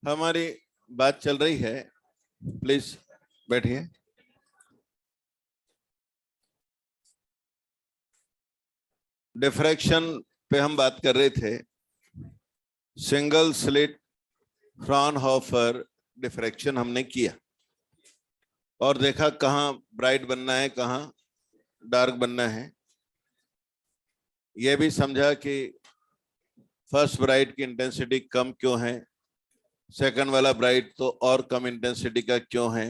हमारी बात चल रही है, प्लीज बैठिए। डिफ्रैक्शन पे हम बात कर रहे थे। सिंगल स्लिट फ्रॉनहोफर डिफ्रैक्शन हमने किया और देखा कहाँ ब्राइट बनना है, कहाँ डार्क बनना है। यह भी समझा कि फर्स्ट ब्राइट की इंटेंसिटी कम क्यों है, सेकंड वाला ब्राइट तो और कम इंटेंसिटी का क्यों है,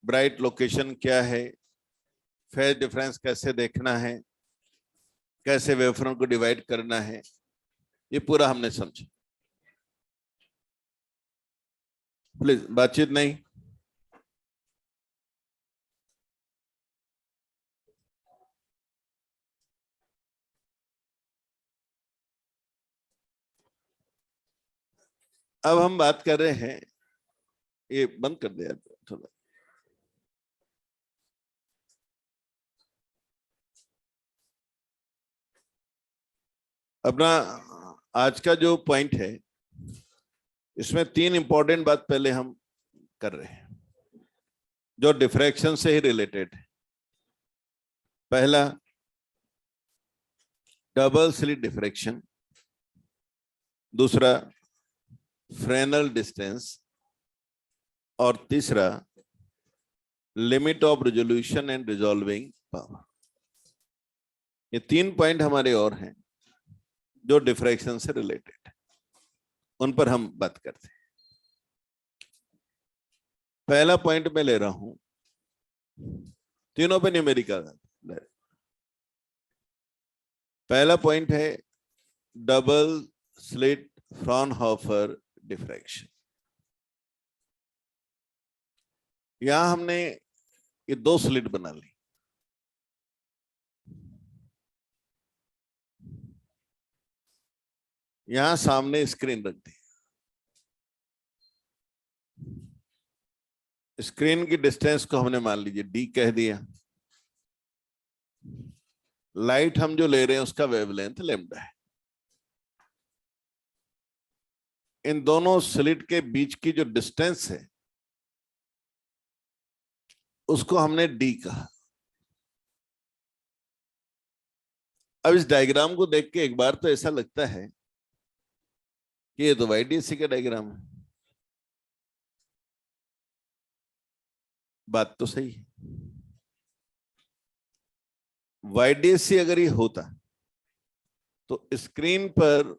ब्राइट लोकेशन क्या है, फेज डिफरेंस कैसे देखना है, कैसे वेवफ्रंट को डिवाइड करना है, ये पूरा हमने समझा। प्लीज बातचीत नहीं। अब हम बात कर रहे हैं, ये बंद कर दिया थोड़ा। अपना आज का जो पॉइंट है, इसमें तीन इंपॉर्टेंट बात पहले हम कर रहे हैं जो डिफ्रैक्शन से ही रिलेटेड है। पहला, डबल स्लिट डिफ्रैक्शन। दूसरा, फ्रेनेल डिस्टेंस। और तीसरा, limit of resolution and resolving power. ये तीन पॉइंट हमारे और हैं जो डिफ्रैक्शन से रिलेटेड है, उन पर हम बात करते हैं। पहला पॉइंट मैं ले रहा हूं, तीनों पे न्यूमेरिकल। पहला पॉइंट है डबल स्लिट फ्रॉनहोफर डिफ्रैक्शन। यहां हमने ये दो स्लिट बना ली। यहां सामने स्क्रीन रख दी। स्क्रीन की डिस्टेंस को हमने मान लीजिए डी कह दिया। लाइट हम जो ले रहे हैं उसका वेवलेंथ लैम्डा है। इन दोनों स्लिट के बीच की जो डिस्टेंस है उसको हमने डी कहा। अब इस डायग्राम को देख के एक बार तो ऐसा लगता है कि ये तो वाईडीएससी का डायग्राम है। बात तो सही है। वाईडीएससी अगर ये होता तो स्क्रीन पर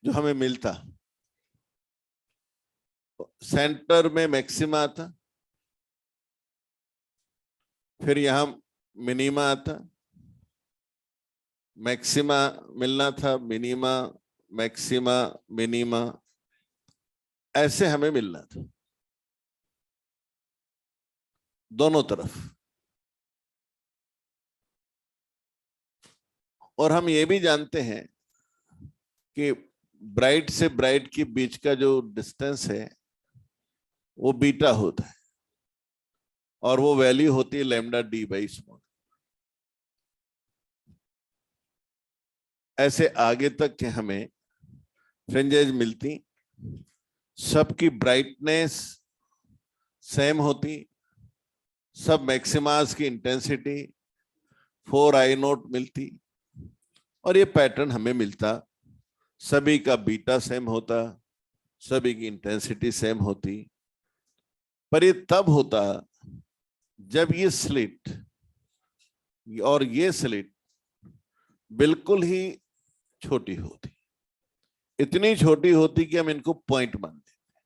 जो हमें मिलता, सेंटर में मैक्सिमा आता, फिर यहां मिनिमा आता, मैक्सिमा मिलना था, मिनिमा, मैक्सिमा, मिनिमा, ऐसे हमें मिलना था दोनों तरफ। और हम ये भी जानते हैं कि ब्राइट से ब्राइट के बीच का जो डिस्टेंस है वो बीटा होता है और वो वैल्यू होती है लैम्डा डी बाई स्मॉल। ऐसे आगे तक के हमें फ्रिंजेज मिलती, सबकी ब्राइटनेस सेम होती, सब मैक्सिमास की इंटेंसिटी 4I0 मिलती और ये पैटर्न हमें मिलता। सभी का बीटा सेम होता, सभी की इंटेंसिटी सेम होती। पर ये तब होता जब ये स्लिट और ये स्लिट बिल्कुल ही छोटी होती, इतनी छोटी होती कि हम इनको पॉइंट मान देते,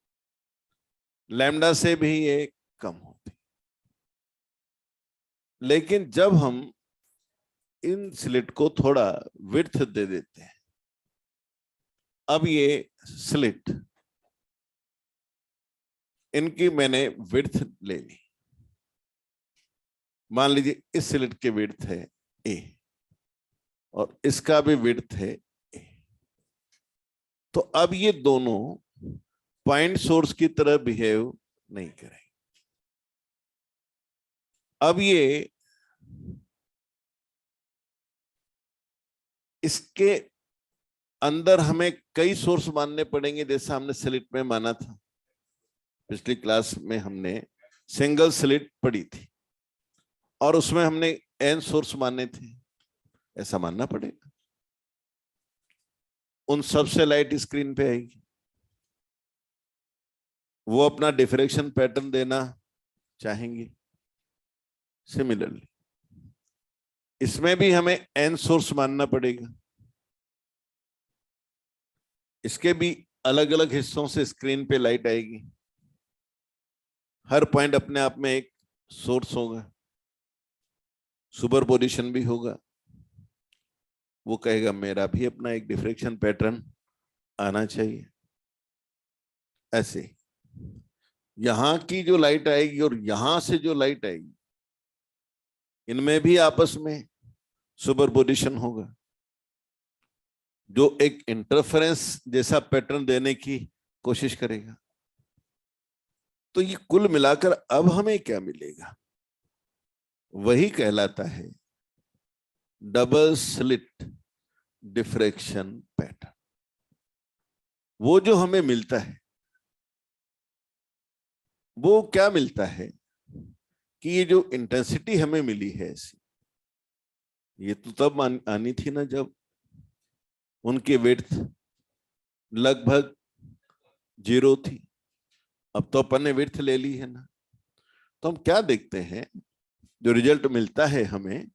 लैम्डा से भी ये कम होती। लेकिन जब हम इन स्लिट को थोड़ा विड्थ दे देते हैं, अब ये स्लिट, इनकी मैंने विड्थ ले ली। मान लीजिए इस स्लिट की विड्थ है ए और इसका भी विड्थ है ए। तो अब ये दोनों पॉइंट सोर्स की तरह बिहेव नहीं करेंगे। अब ये इसके अंदर हमें कई सोर्स मानने पड़ेंगे, जैसा हमने स्लिट में माना था। पिछली क्लास में हमने सिंगल स्लिट पढ़ी थी और उसमें हमने एन सोर्स माने थे, ऐसा मानना पड़ेगा। उन सब से लाइट स्क्रीन पे आएगी, वो अपना डिफ्रेक्शन पैटर्न देना चाहेंगे। सिमिलरली इसमें भी हमें एन सोर्स मानना पड़ेगा, इसके भी अलग अलग हिस्सों से स्क्रीन पे लाइट आएगी। हर पॉइंट अपने आप में एक सोर्स होगा, सुपरपोजिशन भी होगा। वो कहेगा मेरा भी अपना एक डिफ्रेक्शन पैटर्न आना चाहिए। ऐसे यहां की जो लाइट आएगी और यहां से जो लाइट आएगी, इनमें भी आपस में सुपरपोजिशन होगा, जो एक इंटरफेरेंस जैसा पैटर्न देने की कोशिश करेगा। तो ये कुल मिलाकर अब हमें क्या मिलेगा, वही कहलाता है डबल स्लिट डिफ्रेक्शन पैटर्न। वो जो हमें मिलता है, वो क्या मिलता है कि ये जो इंटेंसिटी हमें मिली है ऐसी, ये तो तब आनी थी ना जब उनकी विड्थ लगभग 0 थी। अब तो अपन ने विड्थ ले ली है ना। तो हम क्या देखते हैं, जो रिजल्ट मिलता है हमें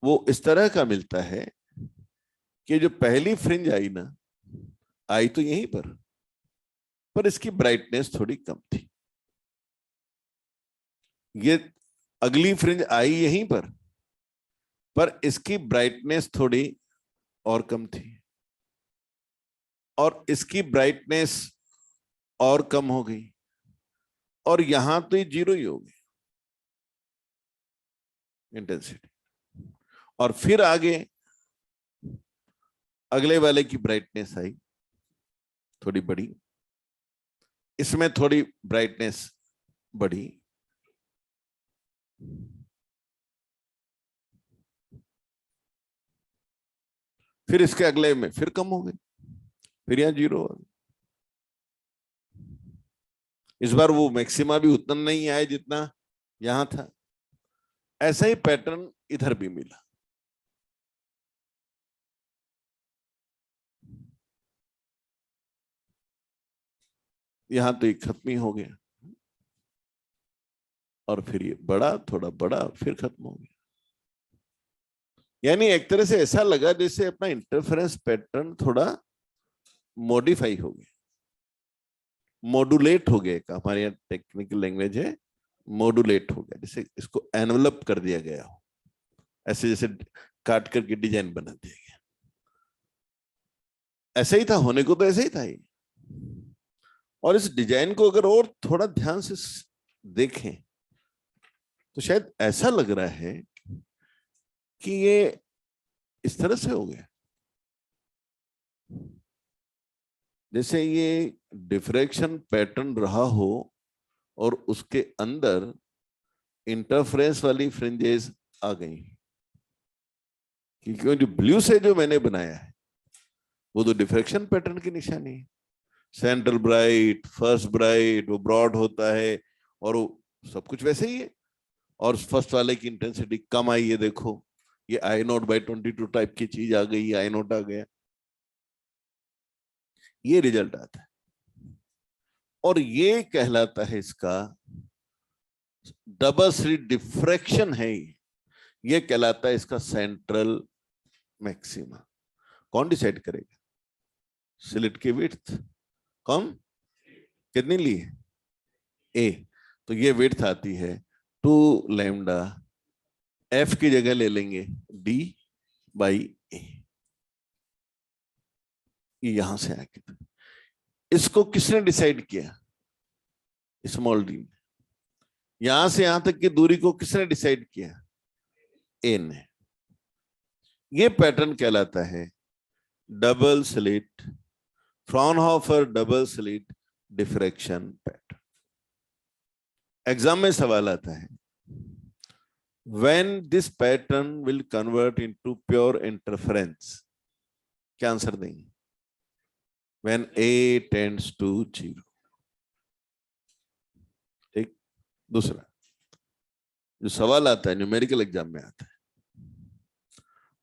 वो इस तरह का मिलता है कि जो पहली फ्रिंज आई ना, आई तो यहीं पर इसकी ब्राइटनेस थोड़ी कम थी। ये अगली फ्रिंज आई यहीं पर इसकी ब्राइटनेस थोड़ी और कम थी, और इसकी ब्राइटनेस और कम हो गई, और यहां तो ये 0 ही हो गई इंटेंसिटी। और फिर आगे अगले वाले की ब्राइटनेस आई थोड़ी बड़ी, इसमें थोड़ी ब्राइटनेस बढ़ी, फिर इसके अगले में फिर कम हो गई, फिर यहां 0 हो गई। इस बार वो मैक्सिमा भी उतना नहीं आया जितना यहां था। ऐसा ही पैटर्न इधर भी मिला। यहां तो ये खत्म ही हो गया, और फिर ये बड़ा, थोड़ा बड़ा, फिर खत्म हो गया। यानी एक तरह से ऐसा लगा जैसे अपना इंटरफेरेंस पैटर्न थोड़ा मॉडिफाई हो गया, मॉड्यूलेट हो गया। हमारे यहाँ टेक्निकल लैंग्वेज है, मॉड्यूलेट हो गया, जैसे इसको एनवलप कर दिया गया हो, ऐसे जैसे काट करके डिजाइन बना दिया गया। ऐसा ही था, होने को तो ऐसा ही था ये। और इस डिजाइन को अगर और थोड़ा ध्यान से देखें तो शायद ऐसा लग रहा है कि ये इस तरह से हो गया, जैसे ये डिफ्रैक्शन पैटर्न रहा हो और उसके अंदर इंटरफेरेंस वाली फ्रिंजेस आ गई। क्योंकि जो ब्लू से जो मैंने बनाया है वो तो डिफ्रैक्शन पैटर्न की निशानी है। सेंट्रल ब्राइट, फर्स्ट ब्राइट, वो ब्रॉड होता है और वो सब कुछ वैसे ही है। और फर्स्ट वाले की इंटेंसिटी कम आई है, देखो ये I0/22 टाइप की चीज आ गई, I0 आ गया, ये रिजल्ट आता है। और ये कहलाता है इसका डबल स्लिट डिफ्रैक्शन है, ये कहलाता है इसका सेंट्रल मैक्सिमा। कौन डिसाइड करेगा? स्लिट की विड्थ। कौन? कितनी ली है? ए। तो ये विड्थ आती है 2 लैम्डा, एफ की जगह ले लेंगे D/A। ये यहां से आके, इसको किसने डिसाइड किया? Small D. यहां से यहां तक की दूरी को किसने डिसाइड किया? ए ने। ये पैटर्न कहलाता है double slit, Fraunhofer double slit diffraction pattern. Exam में सवाल आता है, when this pattern will convert into pure interference, क्या आंसर देंगे? When A tends to 0. ठीक। दूसरा जो सवाल आता है न्यूमेरिकल एग्जाम में आता है,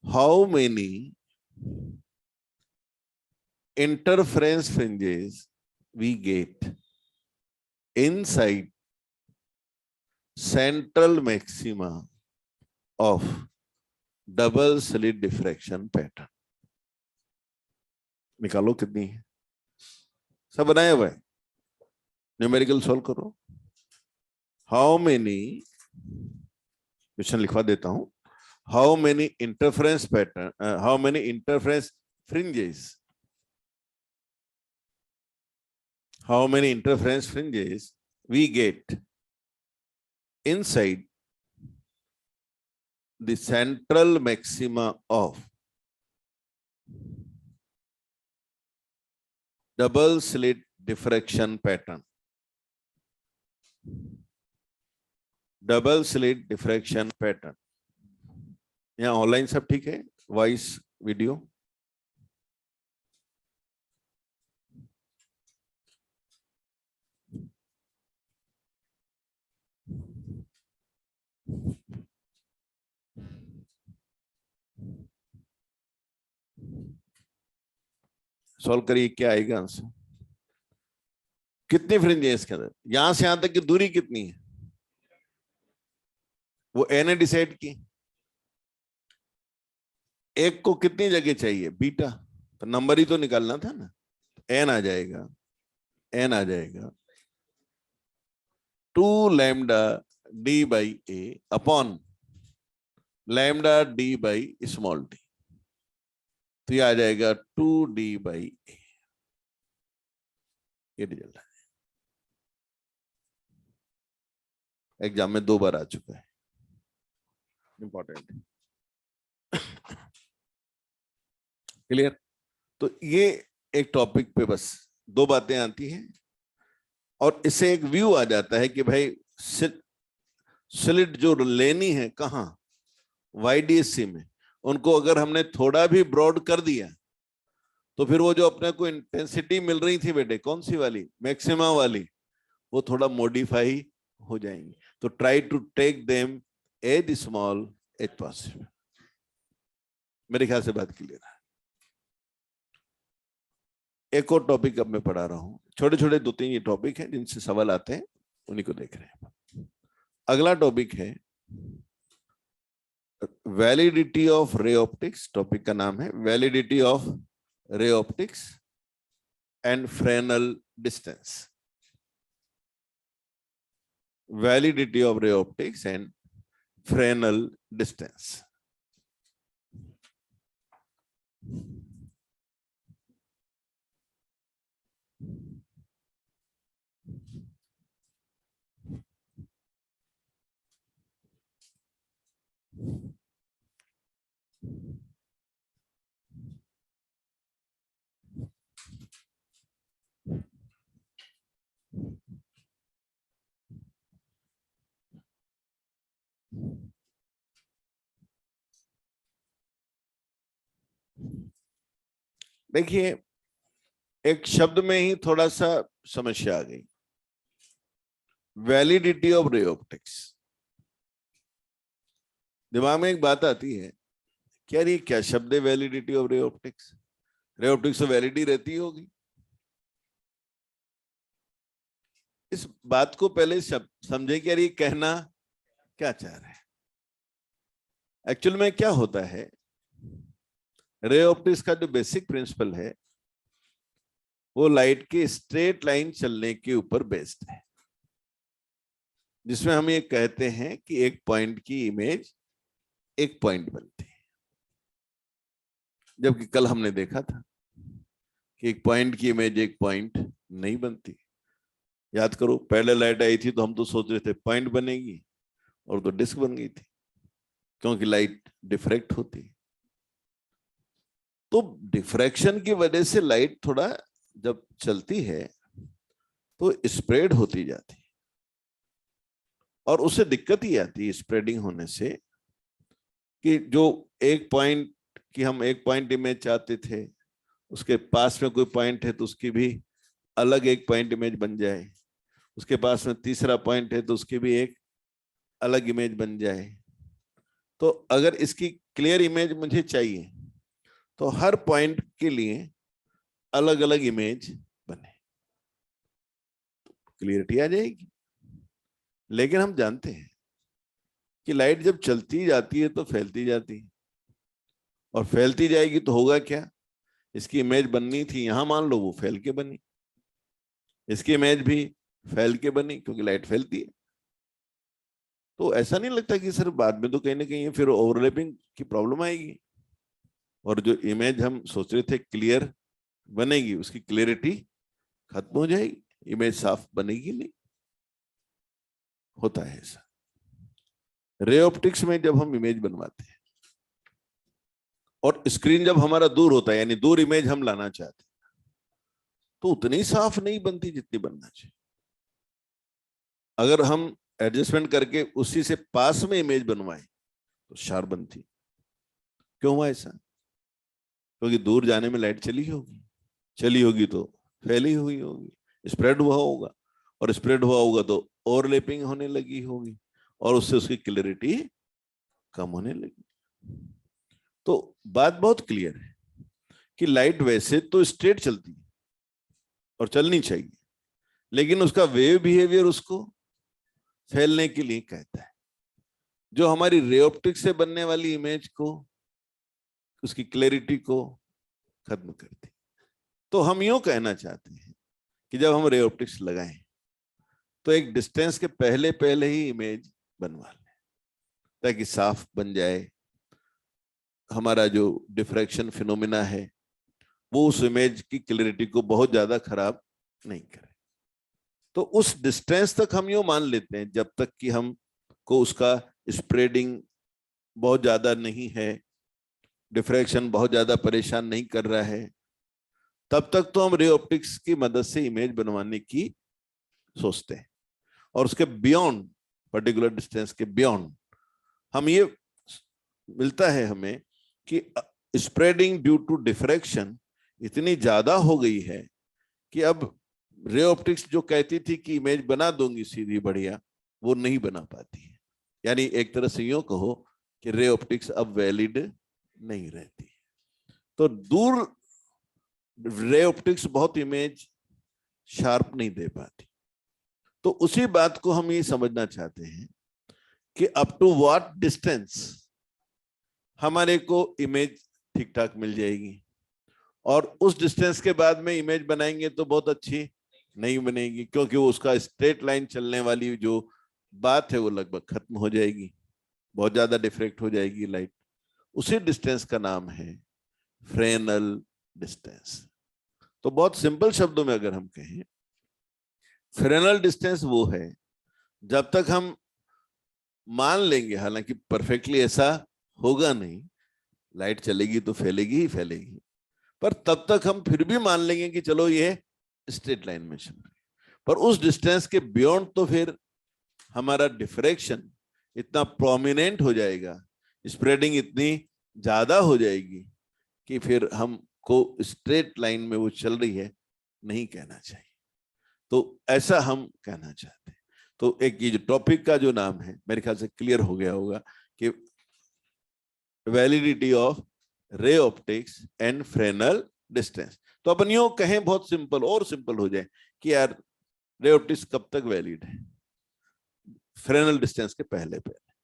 how many interference fringes we get inside central maxima of double slit diffraction pattern? निकालो कितनी है, सब बनाया हुआ है, न्यूमेरिकल सॉल्व करो। हाउ मेनी, क्वेश्चन लिखवा देता हूं, how many interference pattern, how many interference fringes, how many interference fringes we get inside the central maxima of double slit diffraction pattern. Double slit diffraction pattern. यहाँ online सब ठीक है, voice video? Solve करिए, क्या आएगा answer? कितनी fringe है इसके अंदर? यहां से यहां तक की दूरी कितनी है वो ए ने डिसाइड की। एक को कितनी जगह चाहिए? बीटा, तो नंबर ही तो निकालना था ना। एन आ जाएगा, एन आ जाएगा 2 lambda D by A upon lambda D by small D, तो ये आ जाएगा 2d बाई ए। ये रिजल्ट है, एग्जाम में 2 बार आ चुका है, इंपॉर्टेंट। क्लियर? तो ये एक टॉपिक पे बस 2 बातें आती हैं और इससे एक व्यू आ जाता है कि भाई स्लिट जो लेनी है कहाँ, YDSC में, उनको अगर हमने थोड़ा भी ब्रॉड कर दिया तो फिर वो जो अपने को इंटेंसिटी मिल रही थी बेटे, कौन सी वाली, मैक्सिमा वाली, वो थोड़ा मॉडिफाई हो जाएंगी। तो try to take them as small as possible. मेरे ख्याल से बात क्लियर है। एक और टॉपिक अब मैं पढ़ा रहा हूं, छोटे छोटे 2-3 ये टॉपिक हैं जिनसे सवाल आते हैं, उन्हीं को देख रहे हैं। अगला टॉपिक है validity of ray optics. Topic का नाम है validity of ray optics and Fresnel distance. Validity of ray optics and Fresnel distance. देखिए, एक शब्द में ही थोड़ा सा समस्या आ गई, वैलिडिटी ऑफ रे ऑप्टिक्स। दिमाग में एक बात आती है, क्या ये क्या शब्द है validity of ray optics? Ray optics तो वैलिडी रहती होगी। इस बात को पहले समझे कि यार ये कहना क्या चाह रहे हैं। एक्चुअल में क्या होता है, रे ऑप्टिक्स का जो बेसिक प्रिंसिपल है वो लाइट के स्ट्रेट लाइन चलने के ऊपर बेस्ड है, जिसमें हम ये कहते हैं कि एक पॉइंट की इमेज एक पॉइंट बनती है। जबकि कल हमने देखा था कि एक पॉइंट की इमेज एक पॉइंट नहीं बनती। याद करो, पहले लाइट आई थी तो हम तो सोच रहे थे पॉइंट बनेगी, और तो डिस्क बन गई थी, क्योंकि लाइट डिफ्रैक्ट होती है। तो डिफ्रैक्शन की वजह से लाइट थोड़ा जब चलती है तो स्प्रेड होती जाती है, और उससे दिक्कत ही आती है स्प्रेडिंग होने से, कि जो एक पॉइंट की हम एक पॉइंट इमेज चाहते थे उसके पास में कोई पॉइंट है तो उसकी भी अलग एक पॉइंट इमेज बन जाए, उसके पास में तीसरा पॉइंट है तो उसकी भी एक अलग इमेज बन जाए। तो अगर इसकी क्लियर इमेज मुझे चाहिए तो हर पॉइंट के लिए अलग अलग इमेज बने, क्लियरिटी आ जाएगी। लेकिन हम जानते हैं कि लाइट जब चलती जाती है तो फैलती जाती है, और फैलती जाएगी तो होगा क्या, इसकी इमेज बननी थी यहां, मान लो वो फैल के बनी, इसकी इमेज भी फैल के बनी क्योंकि लाइट फैलती है। तो ऐसा नहीं लगता कि सर बाद में तो कहीं ना कहीं फिर ओवरलैपिंग की प्रॉब्लम आएगी, और जो इमेज हम सोच रहे थे क्लियर बनेगी उसकी क्लियरिटी खत्म हो जाएगी, इमेज साफ बनेगी नहीं। होता है ऐसा रे ऑप्टिक्स में जब हम इमेज बनवाते हैं, और स्क्रीन जब हमारा दूर होता है यानी दूर इमेज हम लाना चाहते हैं, तो उतनी साफ नहीं बनती जितनी बनना चाहिए। अगर हम एडजस्टमेंट करके उसी से पास में इमेज बनवाएं तो शार्प बनती। क्यों हुआ ऐसा? क्योंकि दूर जाने में लाइट चली होगी तो फैली हुई होगी, स्प्रेड हुआ होगा, और स्प्रेड हुआ होगा तो ओवरलैपिंग होने लगी होगी, और उससे उसकी क्लियरिटी कम होने लगी। तो बात बहुत क्लियर है कि लाइट वैसे तो स्ट्रेट चलती है और चलनी चाहिए, लेकिन उसका वेव बिहेवियर उसको फैलने के लिए कहता है, जो हमारी रे ऑप्टिक्स से बनने वाली इमेज को, उसकी क्लैरिटी को खत्म करती। तो हम यूं कहना चाहते हैं कि जब हम रे ऑप्टिक्स लगाएं तो एक डिस्टेंस के पहले पहले ही इमेज बनवा लें ताकि साफ बन जाए, हमारा जो डिफ्रैक्शन फिनोमिना है वो उस इमेज की क्लैरिटी को बहुत ज्यादा खराब नहीं करे। तो उस डिस्टेंस तक हम यूं मान लेते हैं जब तक कि हम को उसका स्प्रेडिंग बहुत ज्यादा नहीं है, डिफ्रैक्शन बहुत ज्यादा परेशान नहीं कर रहा है, तब तक तो हम रे ऑप्टिक्स की मदद से इमेज बनवाने की सोचते हैं। और उसके बियॉन्ड, पर्टिकुलर डिस्टेंस के बियॉन्ड हम ये मिलता है हमें कि स्प्रेडिंग ड्यू टू डिफ्रैक्शन इतनी ज्यादा हो गई है कि अब रे ऑप्टिक्स जो कहती थी कि इमेज बना दूंगी सीधी बढ़िया, वो नहीं बना पाती है। यानी एक तरह से यूं कहो कि रे ऑप्टिक्स अब वैलिड नहीं रहती। तो दूर रे ऑप्टिक्स बहुत इमेज शार्प नहीं दे पाती। तो उसी बात को हम ये समझना चाहते हैं कि अप टू व्हाट डिस्टेंस हमारे को इमेज ठीक ठाक मिल जाएगी, और उस डिस्टेंस के बाद में इमेज बनाएंगे तो बहुत अच्छी नहीं बनेगी, क्योंकि वो उसका स्ट्रेट लाइन चलने वाली जो बात है वो लगभग खत्म हो जाएगी, बहुत ज्यादा डिफ्रेक्ट हो जाएगी लाइट। उसी डिस्टेंस का नाम है फ्रेनल डिस्टेंस। तो बहुत सिंपल शब्दों में अगर हम कहें, फ्रेनल डिस्टेंस वो है जब तक हम मान लेंगे, हालांकि परफेक्टली ऐसा होगा नहीं, लाइट चलेगी तो फैलेगी ही फैलेगी, पर तब तक हम फिर भी मान लेंगे कि चलो ये स्ट्रेट लाइन में चल रही है। पर उस डिस्टेंस के बियॉन्ड तो फिर हमारा डिफ्रैक्शन इतना प्रोमिनेंट हो जाएगा, स्प्रेडिंग इतनी ज्यादा हो जाएगी कि फिर हमको स्ट्रेट लाइन में वो चल रही है नहीं कहना चाहिए। तो ऐसा हम कहना चाहते हैं। तो एक ये जो टॉपिक का जो नाम है मेरे ख्याल से क्लियर हो गया होगा कि validity of ray optics and Fresnel distance. तो अपन यूं कहें बहुत सिंपल और सिंपल हो जाए कि यार रे ऑप्टिक्स कब तक वैलिड है? फ्रेनल डिस्टेंस के पहले पहले,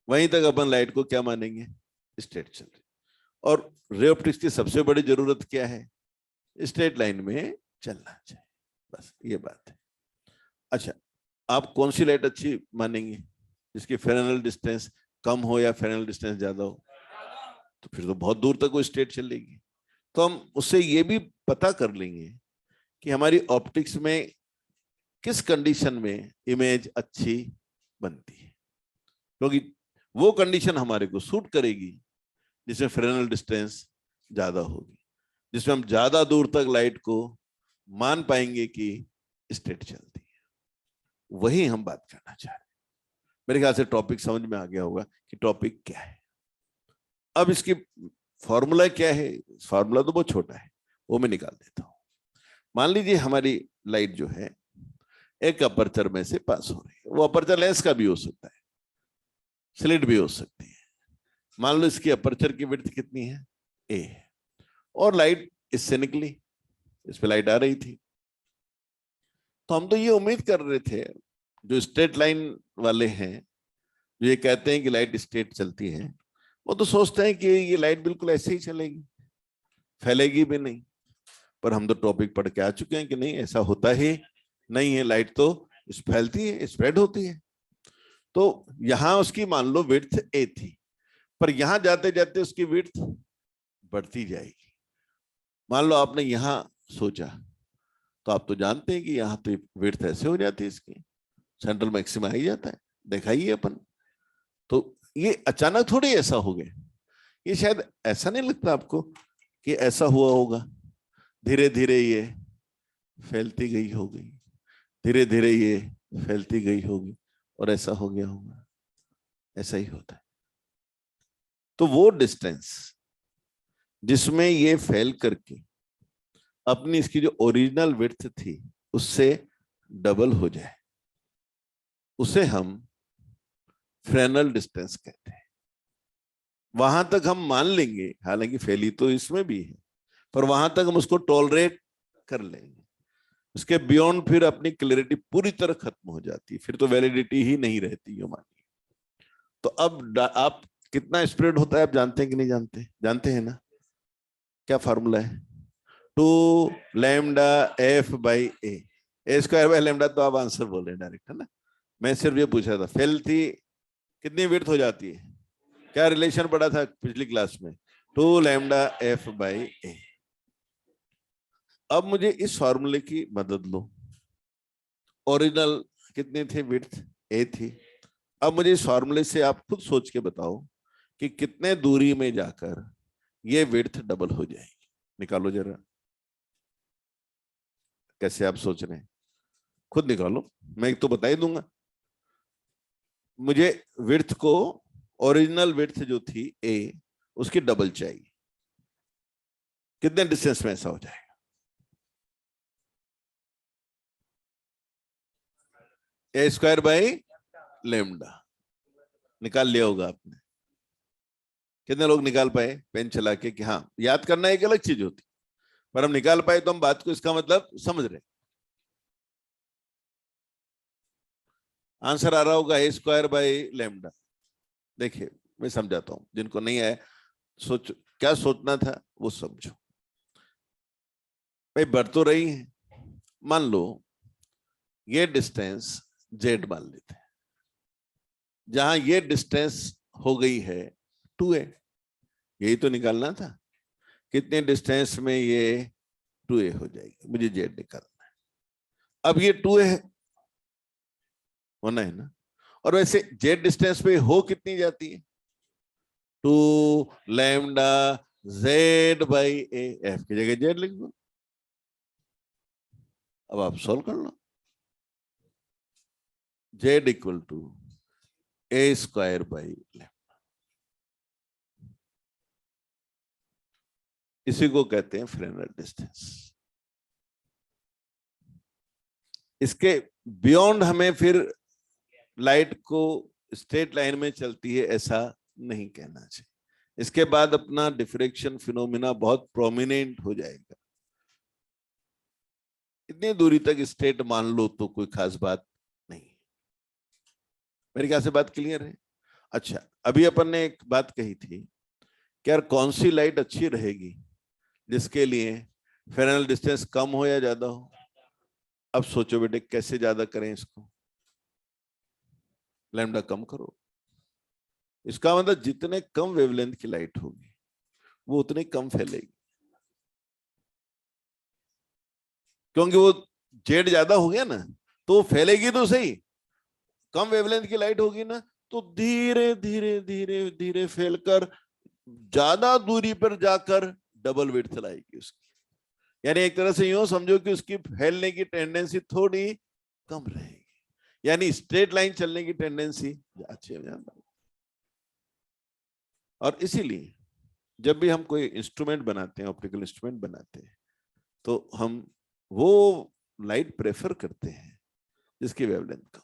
वहीं तक अपन लाइट को क्या मानेंगे? स्ट्रेट चल रही। और रे ऑप्टिक्स की सबसे बड़ी जरूरत क्या है? स्ट्रेट लाइन में चलना चाहिए, बस ये बात है। अच्छा, आप कौन सी लाइट अच्छी मानेंगे? जिसकी फ्रेनल डिस्टेंस कम हो या फ्रेनल डिस्टेंस ज्यादा हो? तो फिर तो बहुत दूर तक वो स्ट्रेट चलेगी। तो हम उससे ये भी पता कर लेंगे कि हमारी ऑप्टिक्स में किस कंडीशन में इमेज अच्छी बनती है, क्योंकि वो कंडीशन हमारे को सूट करेगी जिसमें फ्रेनल डिस्टेंस ज्यादा होगी, जिसमें हम ज्यादा दूर तक लाइट को मान पाएंगे कि स्ट्रेट चलती है। वही हम बात करना चाह रहे हैं। मेरे ख्याल से टॉपिक समझ में आ गया होगा कि टॉपिक क्या है। अब इसकी फॉर्मूला क्या है, फॉर्मूला तो बहुत छोटा है, वो मैं निकाल देता हूं। मान लीजिए हमारी लाइट जो है एक अपर्चर में से पास हो रही है, वो अपर्चर लेंस का भी हो सकता है, स्लिट भी हो सकती है। मान लो इसकी अपर्चर की विड्थ कितनी है, ए, और लाइट इससे निकली, इस पे लाइट आ रही थी। तो हम तो ये उम्मीद कर रहे थे, जो स्ट्रेट लाइन वाले हैं, जो ये कहते हैं कि लाइट स्ट्रेट चलती है, वो तो सोचते हैं कि ये लाइट बिल्कुल ऐसे ही चलेगी, फैलेगी भी नहीं। पर हम तो टॉपिक पढ़ के आ चुके हैं कि नहीं, ऐसा होता ही नहीं है, लाइट तो फैलती है, स्प्रेड होती है। तो यहां उसकी मान लो विड्थ ए थी, पर यहां जाते जाते उसकी विड्थ बढ़ती जाएगी। मान लो आपने यहां सोचा, तो आप तो जानते हैं कि यहां तो विड्थ ऐसे हो जाती है, इसकी सेंट्रल मैक्सिमा ही जाता है, देखा ही है अपन। तो ये अचानक थोड़ी ऐसा हो गया, ये शायद ऐसा नहीं लगता आपको कि ऐसा हुआ होगा, धीरे धीरे ये फैलती गई होगी, धीरे धीरे ये फैलती गई होगी और ऐसा हो गया होगा, ऐसा ही होता है। तो वो डिस्टेंस जिसमें ये फैल करके अपनी इसकी जो ओरिजिनल विड्थ थी उससे डबल हो जाए, उसे हम फ्रेनल डिस्टेंस कहते हैं। वहां तक हम मान लेंगे, हालांकि फैली तो इसमें भी है, पर वहां तक हम उसको टॉलरेट कर लेंगे। उसके बियॉन्ड फिर अपनी क्लैरिटी पूरी तरह खत्म हो जाती है, फिर तो वैलिडिटी ही नहीं रहती है मानिए। तो अब आप कितना स्प्रेड होता है आप जानते हैं कि नहीं जानते, जानते हैं ना, क्या फार्मूला है, 2λ/f/a, a² तो आप आंसर बोल रहे हैं डायरेक्ट, है ना। मैं सिर्फ ये पूछ रहा था, फैलती कितनी विड्थ हो जाती है, क्या रिलेशन पड़ा था पिछली क्लास में, 2λ/f/a। अब मुझे इस फॉर्मूले की मदद लो, ओरिजिनल कितनी थी विड्थ, ए थी। अब मुझे इस फॉर्मूले से आप खुद सोच के बताओ कि कितने दूरी में जाकर ये विड्थ डबल हो जाएगी, निकालो जरा। कैसे आप सोच रहे हैं, खुद निकालो, मैं तो बता ही दूंगा। मुझे विड्थ को, ओरिजिनल विड्थ जो थी ए, उसकी डबल चाहिए, कितने डिस्टेंस में ऐसा हो जाएगा, a²/λ। निकाल लिया होगा आपने, कितने लोग निकाल पाए पेन चला के, कि हाँ याद करना एक अलग चीज होती, पर हम निकाल पाए तो हम बात को, इसका मतलब समझ रहे। आंसर आ रहा होगा a²/λ। देखिए मैं समझाता हूं, जिनको नहीं आया सोच, क्या सोचना था वो समझो। भाई बढ़ तो रही है, मान लो ये डिस्टेंस z मान लेते हैं, जहां ये डिस्टेंस हो गई है 2a, यही तो निकालना था, कितने डिस्टेंस में ये 2a हो जाएगी, मुझे z निकालना है। अब ये 2a होना है ना, और वैसे z डिस्टेंस पे हो कितनी जाती है, 2λ/z/a, f की जगह z लिख दो। अब आप सॉल्व कर लो, z = a²/λ। इसी को कहते हैं फ्रेनल डिस्टेंस। इसके बियॉन्ड हमें फिर लाइट को स्ट्रेट लाइन में चलती है ऐसा नहीं कहना चाहिए, इसके बाद अपना डिफ्रेक्शन फिनोमिना बहुत प्रोमिनेंट हो जाएगा। इतनी दूरी तक स्ट्रेट मान लो तो कोई खास बात नहीं। मेरे ख्याल से बात क्लियर है। अच्छा, अभी अपन ने एक बात कही थी कि यार कौन सी लाइट अच्छी रहेगी जिसके लिए फ्रेनल डिस्टेंस कम हो या ज्यादा हो। अब सोचो बेटे कैसे ज्यादा करें इसको, लैम्डा कम करो। इसका मतलब जितने कम वेवलेंथ की लाइट होगी वो उतनी कम फैलेगी, क्योंकि वो जेड ज्यादा हो गया ना, तो वो फैलेगी तो सही, कम वेवलेंथ की लाइट होगी ना, तो धीरे धीरे धीरे धीरे फैलकर ज्यादा दूरी पर जाकर डबल विड्थ लाएगी उसकी। यानी एक तरह से यूं समझो कि उसकी फैलने की टेंडेंसी थोड़ी कम रहेगी, यानी स्ट्रेट लाइन चलने की टेंडेंसी अच्छी हो जाती। और इसीलिए जब भी हम कोई इंस्ट्रूमेंट बनाते हैं, ऑप्टिकल इंस्ट्रूमेंट बनाते हैं, तो हम वो लाइट प्रेफर करते हैं जिसकी वेवलेंथ कम।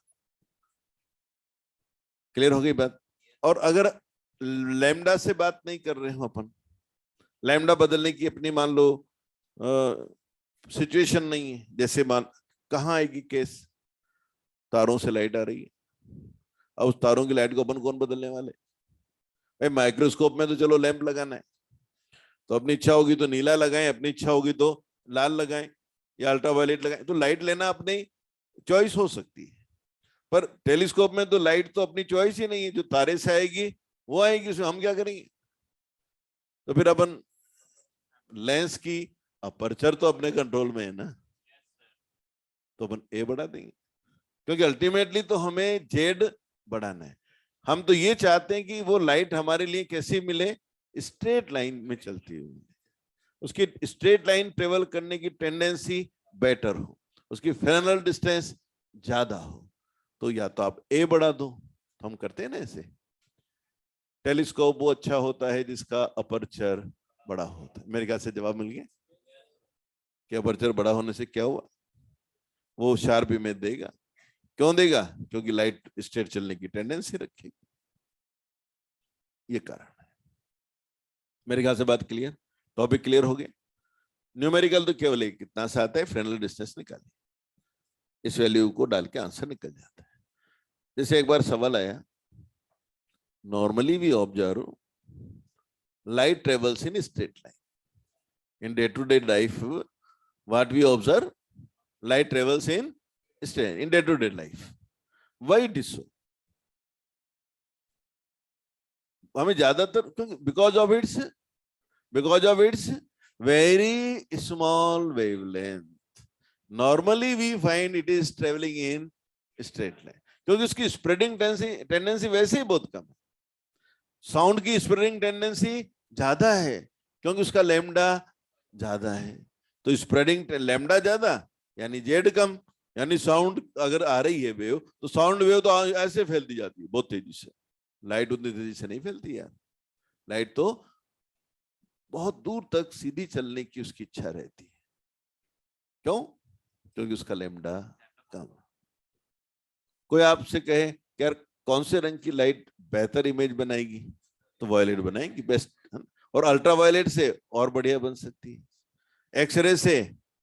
क्लियर हो गई बात? और अगर लैम्डा से बात नहीं कर रहे हो अपन, लैम्डा बदलने की अपनी मान लो सिचुएशन नहीं है, जैसे मान कहाँ आएगी केस, तारों से लाइट आ रही है, अब उस तारों की लाइट को अपन कौन बदलने वाले? भाई माइक्रोस्कोप में तो चलो लैंप लगाना है, तो अपनी इच्छा होगी तो नीला लगाएं, अपनी इच्छा होगी तो लाल लगाएं या अल्ट्रावायलेट लगाएं, तो लाइट लेना अपनी चॉइस हो सकती है। पर टेलीस्कोप में तो लाइट तो अपनी चॉइस ही नहीं है, जो तारे से आएगी वो आएगी, उसमें हम क्या करेंगे? तो फिर अपन लेंस की अपर्चर तो अपने कंट्रोल में है ना, तो अपन ए बढ़ा देंगे, क्योंकि अल्टीमेटली तो हमें जेड बढ़ाना है। हम तो ये चाहते हैं कि वो लाइट हमारे लिए कैसी मिले, स्ट्रेट लाइन में चलती हुई, उसकी स्ट्रेट लाइन ट्रेवल करने की टेंडेंसी बेटर हो, उसकी फ्रेनल डिस्टेंस ज्यादा हो। तो या तो आप ए बढ़ा दो, तो हम करते हैं ना ऐसे। टेलीस्कोप वो अच्छा होता है जिसका अपर्चर बड़ा होता है। मेरे ख्याल से जवाब मिल गया कि अपर्चर बड़ा होने से क्या हुआ, वो शार्प इमेज देगा। क्यों देगा? क्योंकि लाइट स्ट्रेट चलने की टेंडेंसी रखेगी, ये कारण है। मेरे ख्याल से बात क्लियर, टॉपिक क्लियर हो गया। न्यूमेरिकल तो केवल एक कितना सा आता है, फ्रेनल डिस्टेंस निकालिए, इस वैल्यू को डाल के आंसर निकल जाता है। जैसे एक बार सवाल आया, normally we observe light travels in a straight line. In day-to-day life, what we observe, light travels in day-to-day life. Why it is so? हमें ज्यादातर because of its very small wavelength. Normally we find it is traveling in straight line, क्योंकि उसकी spreading tendency वैसे ही बहुत कम है। Sound की spreading tendency ज्यादा है, क्योंकि उसका लैम्डा ज्यादा है। तो स्प्रेडिंग लैम्डा ज्यादा यानी जेड कम, यानी साउंड अगर आ रही है वेव, तो साउंड वेव तो ऐसे फैलती जाती है बहुत तेजी से। लाइट उतनी तेजी से नहीं फैलती यार, लाइट तो बहुत दूर तक सीधी चलने की उसकी इच्छा रहती है। क्यों? क्योंकि उसका लैम्डा कम। कोई आपसे कहे यार कौन से रंग की लाइट बेहतर इमेज बनाएगी, तो वायलेट बनाएंगी बेस्ट, और अल्ट्रावायलेट से और बढ़िया बन सकती है, एक्सरे से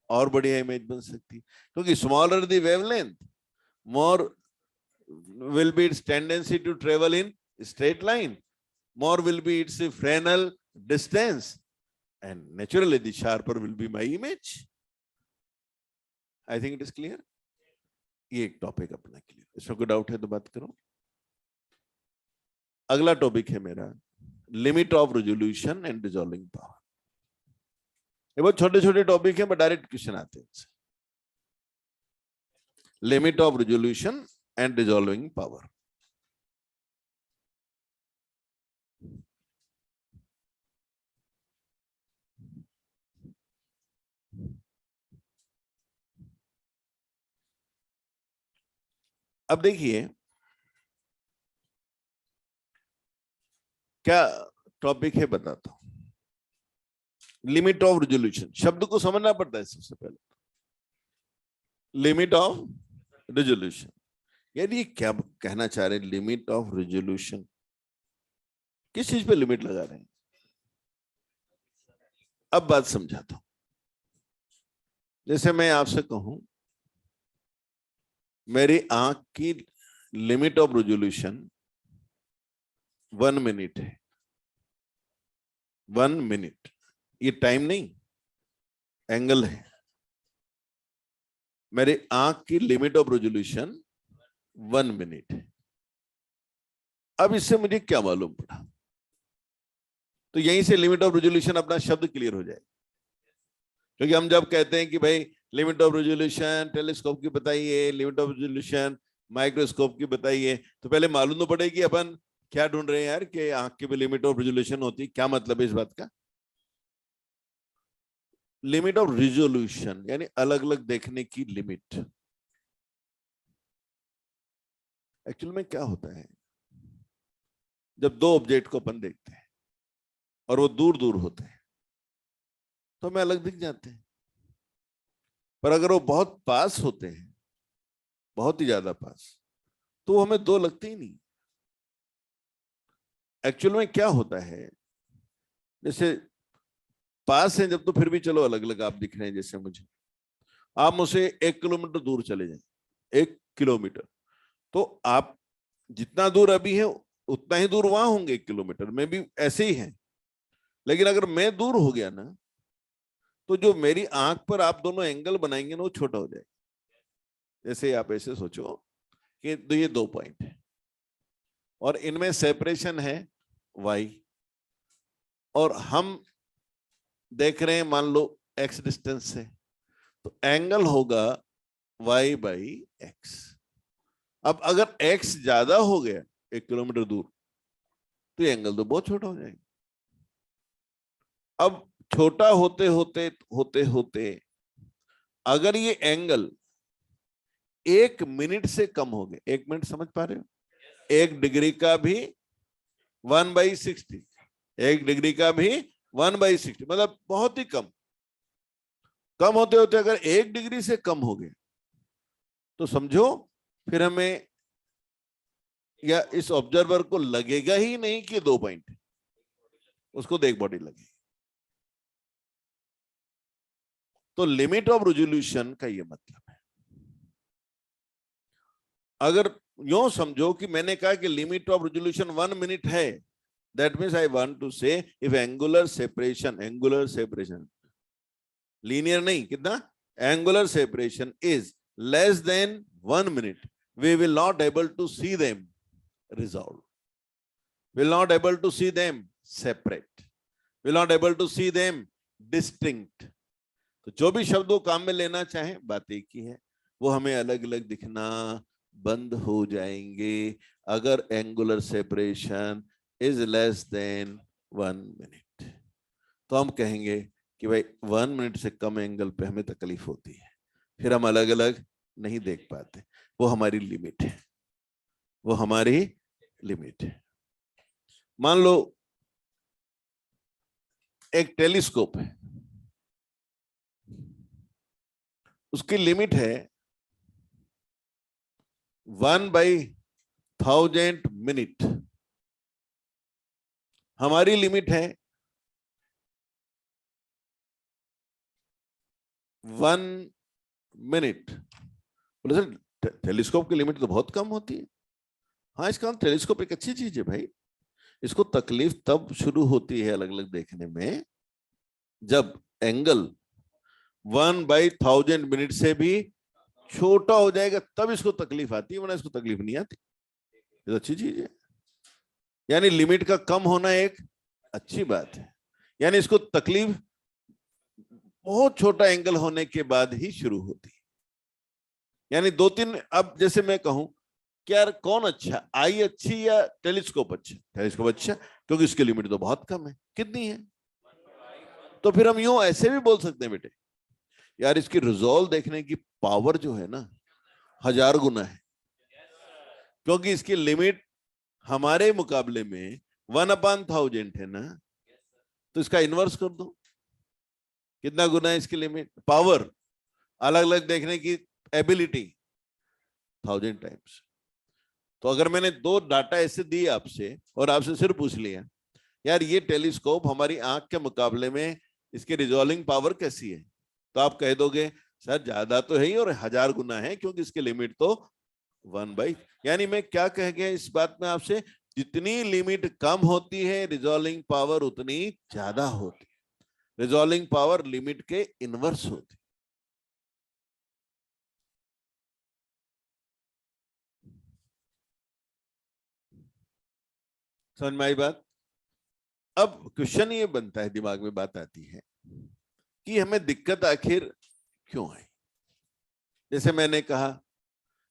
और बढ़िया इमेज बन सकती है, क्योंकि smaller the wavelength, more will be its tendency to travel in straight line, more will be its Fresnel distance, and naturally the sharper will be my image. I think it is clear. ये एक topic अपना clear, इसमें कोई doubt है तो बात करो। अगला टॉपिक है मेरा limit of resolution and dissolving power. ये बहुत छोटे छोटे टॉपिक हैं, बट डायरेक्ट क्वेश्चन आते हैं इनसे। Limit of resolution and dissolving power. अब देखिए क्या टॉपिक है, बताता हूं। लिमिट ऑफ रेजोल्यूशन शब्द को समझना पड़ता है सबसे पहले। लिमिट ऑफ रेजोल्यूशन यानी क्या कहना चाह रहे हैं? लिमिट ऑफ रेजोल्यूशन किस चीज पे लिमिट लगा रहे हैं? अब बात समझाता हूं। जैसे मैं आपसे कहूं मेरी आंख की लिमिट ऑफ रेजोल्यूशन 1 मिनट है। 1 मिनट, ये टाइम नहीं, एंगल है। मेरी आंख की लिमिट ऑफ रेजोल्यूशन 1 मिनट है। अब इससे मुझे क्या मालूम पड़ा? तो यहीं से लिमिट ऑफ रेजोल्यूशन अपना शब्द क्लियर हो जाए, क्योंकि हम जब कहते हैं कि भाई लिमिट ऑफ रेजोल्यूशन टेलीस्कोप की बताइए, लिमिट ऑफ रेजोल्यूशन माइक्रोस्कोप की बताइए, तो पहले मालूम तो पड़ेगी अपन क्या ढूंढ रहे हैं यार, कि आंख की भी लिमिट ऑफ रेजोल्यूशन होती, क्या मतलब है इस बात का? लिमिट ऑफ रेजोल्यूशन यानी अलग अलग देखने की लिमिट। एक्चुअल में क्या होता है, जब दो ऑब्जेक्ट को अपन देखते हैं, और वो दूर दूर होते हैं तो हमें अलग दिख जाते हैं, पर अगर वो बहुत पास होते हैं, बहुत ही ज्यादा पास, तो हमें दो लगते ही नहीं। एक्चुअल में क्या होता है, जैसे पास है जब तो फिर भी चलो अलग अलग आप दिख रहे हैं, जैसे मुझे आप मुझसे 1 किलोमीटर दूर चले जाएं, 1 किलोमीटर, तो आप जितना दूर अभी है उतना ही दूर वहां होंगे, 1 किलोमीटर में भी ऐसे ही है। लेकिन अगर मैं दूर हो गया ना, तो जो मेरी आंख पर आप दोनों एंगल बनाएंगे ना, वो छोटा हो जाएगा। जैसे आप ऐसे सोचो कि तो ये 2 पॉइंट है और इनमें सेपरेशन है y, और हम देख रहे हैं मान लो x डिस्टेंस से, तो एंगल होगा y बाई एक्स। अब अगर x ज्यादा हो गया 1 किलोमीटर दूर, तो एंगल तो बहुत छोटा हो जाएगा। अब छोटा होते होते होते होते अगर ये एंगल 1 मिनट से कम हो गए, 1 मिनट समझ पा रहे हो, 1 डिग्री का भी 1/60, 1 डिग्री का भी 1/60, मतलब बहुत ही कम। कम होते होते अगर 1 डिग्री से कम हो गए, तो समझो फिर हमें या इस ऑब्जर्वर को लगेगा ही नहीं कि 2 पॉइंट, उसको देख बॉडी लगेगी। तो लिमिट ऑफ रेजोल्यूशन का ये मतलब है। अगर यूं समझो कि मैंने कहा कि लिमिट ऑफ रेजोल्यूशन 1 मिनट है, that means I want to say if angular separation linear नहीं, कितना, angular separation is less than 1 minute, we will not able to see them resolve, will not able to see them separate, will not able to see them distinct। तो जो भी शब्द वो काम में लेना चाहे, बात एक ही है, वो हमें अलग अलग दिखना बंद हो जाएंगे अगर angular separation is less than 1 minute. तो हम कहेंगे कि भाई 1 मिनट से कम एंगल पे हमें तकलीफ होती है, फिर हम अलग अलग नहीं देख पाते, वो हमारी लिमिट है, वो हमारी लिमिट है। मान लो एक टेलीस्कोप है, उसकी लिमिट है 1/1000 मिनट, हमारी लिमिट है 1 मिनट। बोले सर टेलीस्कोप की लिमिट तो बहुत कम होती है। हाँ, इसका टेलीस्कोप एक अच्छी चीज है भाई, इसको तकलीफ तब शुरू होती है अलग अलग देखने में जब एंगल 1/1000 मिनट से भी छोटा हो जाएगा, तब इसको तकलीफ आती है, वरना इसको तकलीफ नहीं आती। ये अच्छी चीज है, यानी लिमिट का कम होना एक अच्छी बात है। यानी इसको तकलीफ बहुत छोटा एंगल होने के बाद ही शुरू होती है। यानी 2-3, अब जैसे मैं कहूं कि यार कौन अच्छा, आई अच्छी या टेलीस्कोप अच्छा? टेलीस्कोप अच्छा, क्योंकि इसकी लिमिट तो बहुत कम है। कितनी है? तो फिर हम यूं ऐसे भी बोल सकते हैं बेटे, यार इसकी रिजॉल्व देखने की पावर जो है ना 1000 गुना है, क्योंकि इसकी लिमिट हमारे मुकाबले में 1/1000 है ना, तो इसका इनवर्स कर दो, कितना गुना है इसकी लिमिट, पावर, अलग अलग देखने की एबिलिटी 1000 टाइम्स। तो अगर मैंने 2 डाटा ऐसे दिए आपसे और आपसे सिर्फ पूछ लिया यार ये टेलीस्कोप हमारी आंख के मुकाबले में इसकी रिजॉल्विंग पावर कैसी है, तो आप कह दोगे सर ज्यादा तो है ही और 1000 गुना है, क्योंकि इसकी लिमिट तो 1/, यानी मैं क्या कह गया इस बात में आपसे, जितनी लिमिट कम होती है रिजॉल्विंग पावर उतनी ज्यादा होती है, रिजॉल्विंग पावर लिमिट के इनवर्स होती। समझ में आई बात? अब क्वेश्चन ये बनता है, दिमाग में बात आती है कि हमें दिक्कत आखिर क्यों है। जैसे मैंने कहा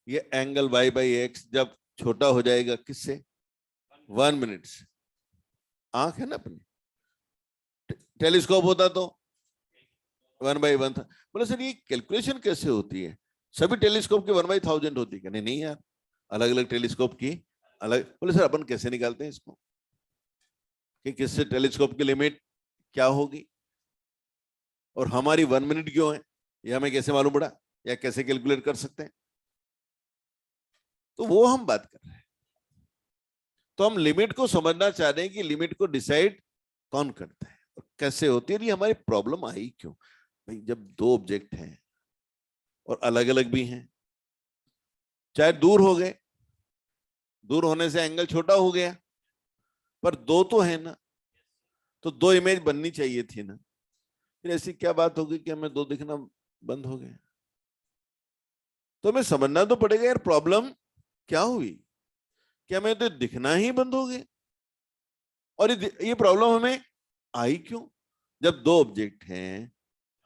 ये एंगल y/x जब छोटा हो जाएगा किससे, 1 मिनट से। आंख है ना अपनी, टेलीस्कोप होता तो 1/1 था। बोले सर ये कैलकुलेशन कैसे होती है, सभी टेलीस्कोप की 1/1000 होती है? नहीं नहीं यार, अलग अलग टेलीस्कोप की अलग। बोले सर अपन कैसे निकालते हैं इसको? कि किससे टेलीस्कोप की लिमिट क्या होगी, और हमारी 1 मिनट क्यों है, ये हमें कैसे मालूम पड़ा या कैसे कैलकुलेट कर सकते हैं? तो वो हम बात कर रहे हैं। तो हम लिमिट को समझना चाह रहे हैं कि लिमिट को डिसाइड कौन करता है और कैसे होती है, और ये हमारी प्रॉब्लम आई क्यों? भाई जब दो ऑब्जेक्ट हैं और अलग अलग भी हैं, चाहे दूर हो गए, दूर होने से एंगल छोटा हो गया, पर दो तो है ना, तो दो इमेज बननी चाहिए थी ना। फिर ऐसी क्या बात होगी कि हमें दो दिखना बंद हो गए? तो हमें समझना तो पड़ेगा यार प्रॉब्लम क्या हुई, कि हमें तो दिखना ही बंद हो गए, और ये प्रॉब्लम हमें आई क्यों? जब दो ऑब्जेक्ट हैं,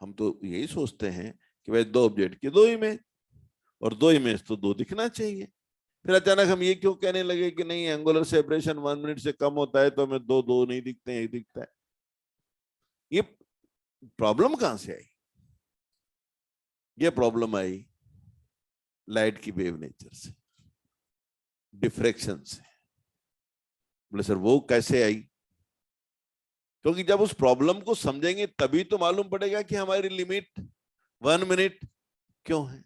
हम तो यही सोचते हैं कि भाई दो ऑब्जेक्ट की दो इमेज, और दो इमेज तो दो दिखना चाहिए। फिर अचानक हम ये क्यों कहने लगे कि नहीं, एंगुलर सेपरेशन 1 मिनट से कम होता है तो हमें दो दो नहीं दिखते हैं, एक दिखता है? ये प्रॉब्लम कहां से आई? ये प्रॉब्लम आई लाइट की वेव नेचर से, डिफ्रैक्शन से। बोले सर वो कैसे आई? क्योंकि जब उस प्रॉब्लम को समझेंगे तभी तो मालूम पड़ेगा कि हमारी लिमिट 1 मिनट क्यों है।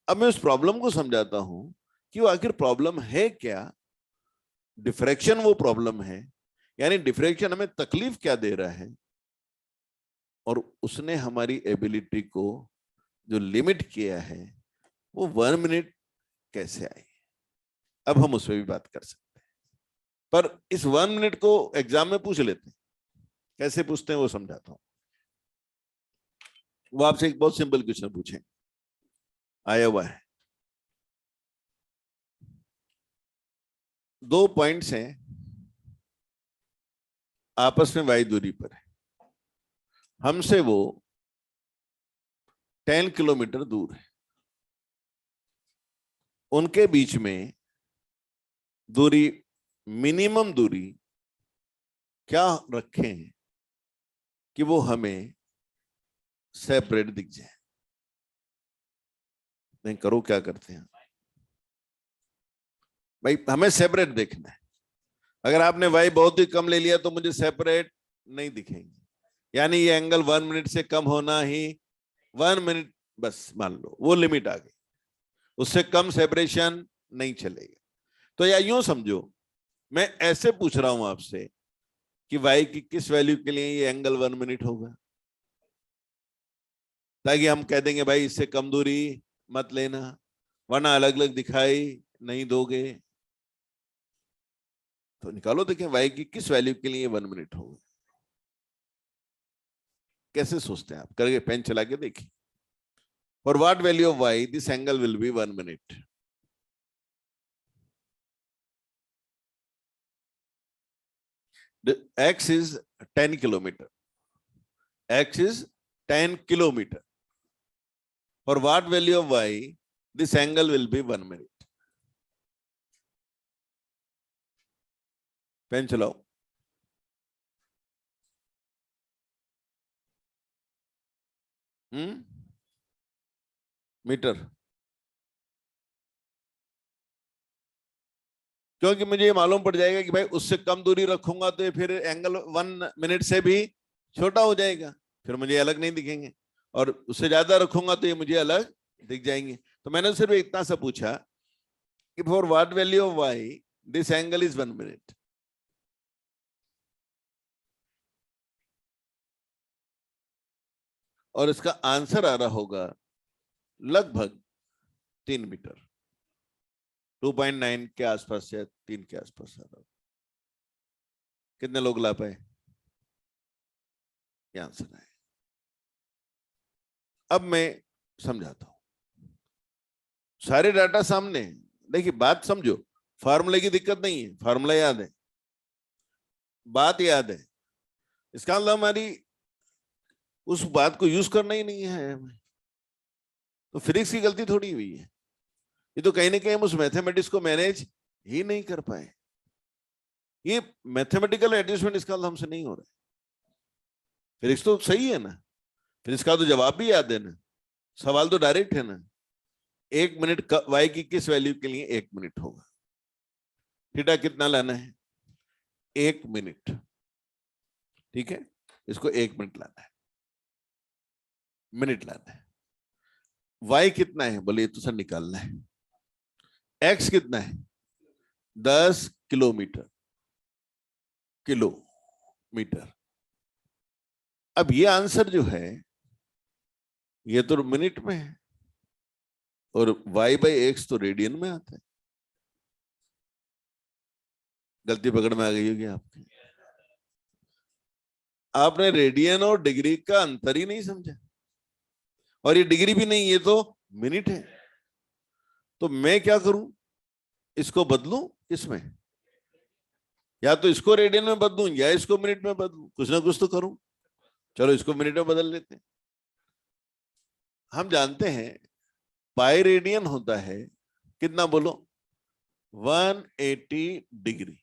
अब मैं उस प्रॉब्लम को समझाता हूं कि वो आखिर प्रॉब्लम है क्या। डिफ्रैक्शन वो प्रॉब्लम है, यानी डिफ्रैक्शन हमें तकलीफ क्या दे रहा है, और उसने हमारी एबिलिटी को जो लिमिट किया है वो 1 मिनट कैसे आई। अब हम उस पर भी बात कर सकते हैं, पर इस 1 मिनट को एग्जाम में पूछ लेते हैं। कैसे पूछते हैं वो समझाता हूं। वो आपसे एक बहुत सिंपल क्वेश्चन पूछें, आया हुआ है। दो पॉइंट्स हैं, आपस में वाई दूरी पर है, हमसे वो 10 किलोमीटर दूर है। उनके बीच में दूरी, मिनिमम दूरी क्या रखें कि वो हमें सेपरेट दिख जाए? नहीं करो, क्या करते हैं भाई, हमें सेपरेट देखना है। अगर आपने वाई बहुत ही कम ले लिया तो मुझे सेपरेट नहीं दिखेंगे, यानी ये एंगल 1 मिनट से कम होना ही 1 मिनट, बस मान लो वो लिमिट आ गई, उससे कम सेपरेशन नहीं चलेगा। तो या यूं समझो, मैं ऐसे पूछ रहा हूं आपसे कि वाई की किस वैल्यू के लिए ये एंगल 1 मिनट होगा, ताकि हम कह देंगे भाई इससे कम दूरी मत लेना, वरना अलग अलग दिखाई नहीं दोगे। तो निकालो, देखें वाई की किस वैल्यू के लिए 1 मिनट होगा। कैसे सोचते हैं आप? करके पेन चला के देखिए। For what value of why this angle will be 1 minute? X is 10 kilometer. X is 10 kilometer. For what value of y, this angle will be 1 minute. Pen चलाओ। मीटर। क्योंकि मुझे ये मालूम पड़ जाएगा कि भाई उससे कम दूरी रखूंगा तो ये फिर एंगल 1 मिनट से भी छोटा हो जाएगा, फिर मुझे अलग नहीं दिखेंगे, और उससे ज्यादा रखूंगा तो ये मुझे अलग दिख जाएंगे। तो मैंने सिर्फ इतना सा पूछा कि for what value of why this angle is 1 minute. और इसका आंसर आ रहा होगा लगभग 3 मीटर, 2.9 के आसपास या 3 के आसपास आ रहा होगा। कितने लोग ला पाए? ये आंसर है। अब मैं समझाता हूं, सारे डाटा सामने। देखिए बात समझो, फार्मूले की दिक्कत नहीं है, फार्मूला याद है, बात याद है, इसका मतलब हमारी उस बात को यूज करना ही नहीं है हमें। तो फिजिक्स की गलती थोड़ी हुई है, ये तो कहीं ना कहीं हम उस मैथमेटिक्स को मैनेज ही नहीं कर पाए। ये मैथमेटिकल एडजस्टमेंट इसका मतलब हमसे नहीं हो रहा है। फिजिक्स तो सही है ना, फिजिक्स का तो जवाब भी याद है ना, सवाल तो डायरेक्ट है ना, 1 मिनट वाई की किस वैल्यू के लिए 1 मिनट होगा, थीटा कितना लाना है? 1 मिनट, ठीक है, इसको 1 मिनट लाना है, मिनट लाना है। y कितना है, बोले तो सर निकालना है। x कितना है, 10 किलोमीटर, किलोमीटर। अब ये आंसर जो है ये तो मिनट में है, और y/x तो रेडियन में आता है। गलती पकड़ में आ गई होगी आपकी। आपने रेडियन और डिग्री का अंतर ही नहीं समझा, और ये डिग्री भी नहीं, ये तो मिनट है। तो मैं क्या करूं, इसको बदलूं इसमें, या तो इसको रेडियन में बदलूं या इसको मिनट में बदलूं, कुछ ना कुछ तो करूं। चलो इसको मिनट में बदल लेते हैं। हम जानते हैं पाई रेडियन होता है कितना, बोलो, 180 डिग्री,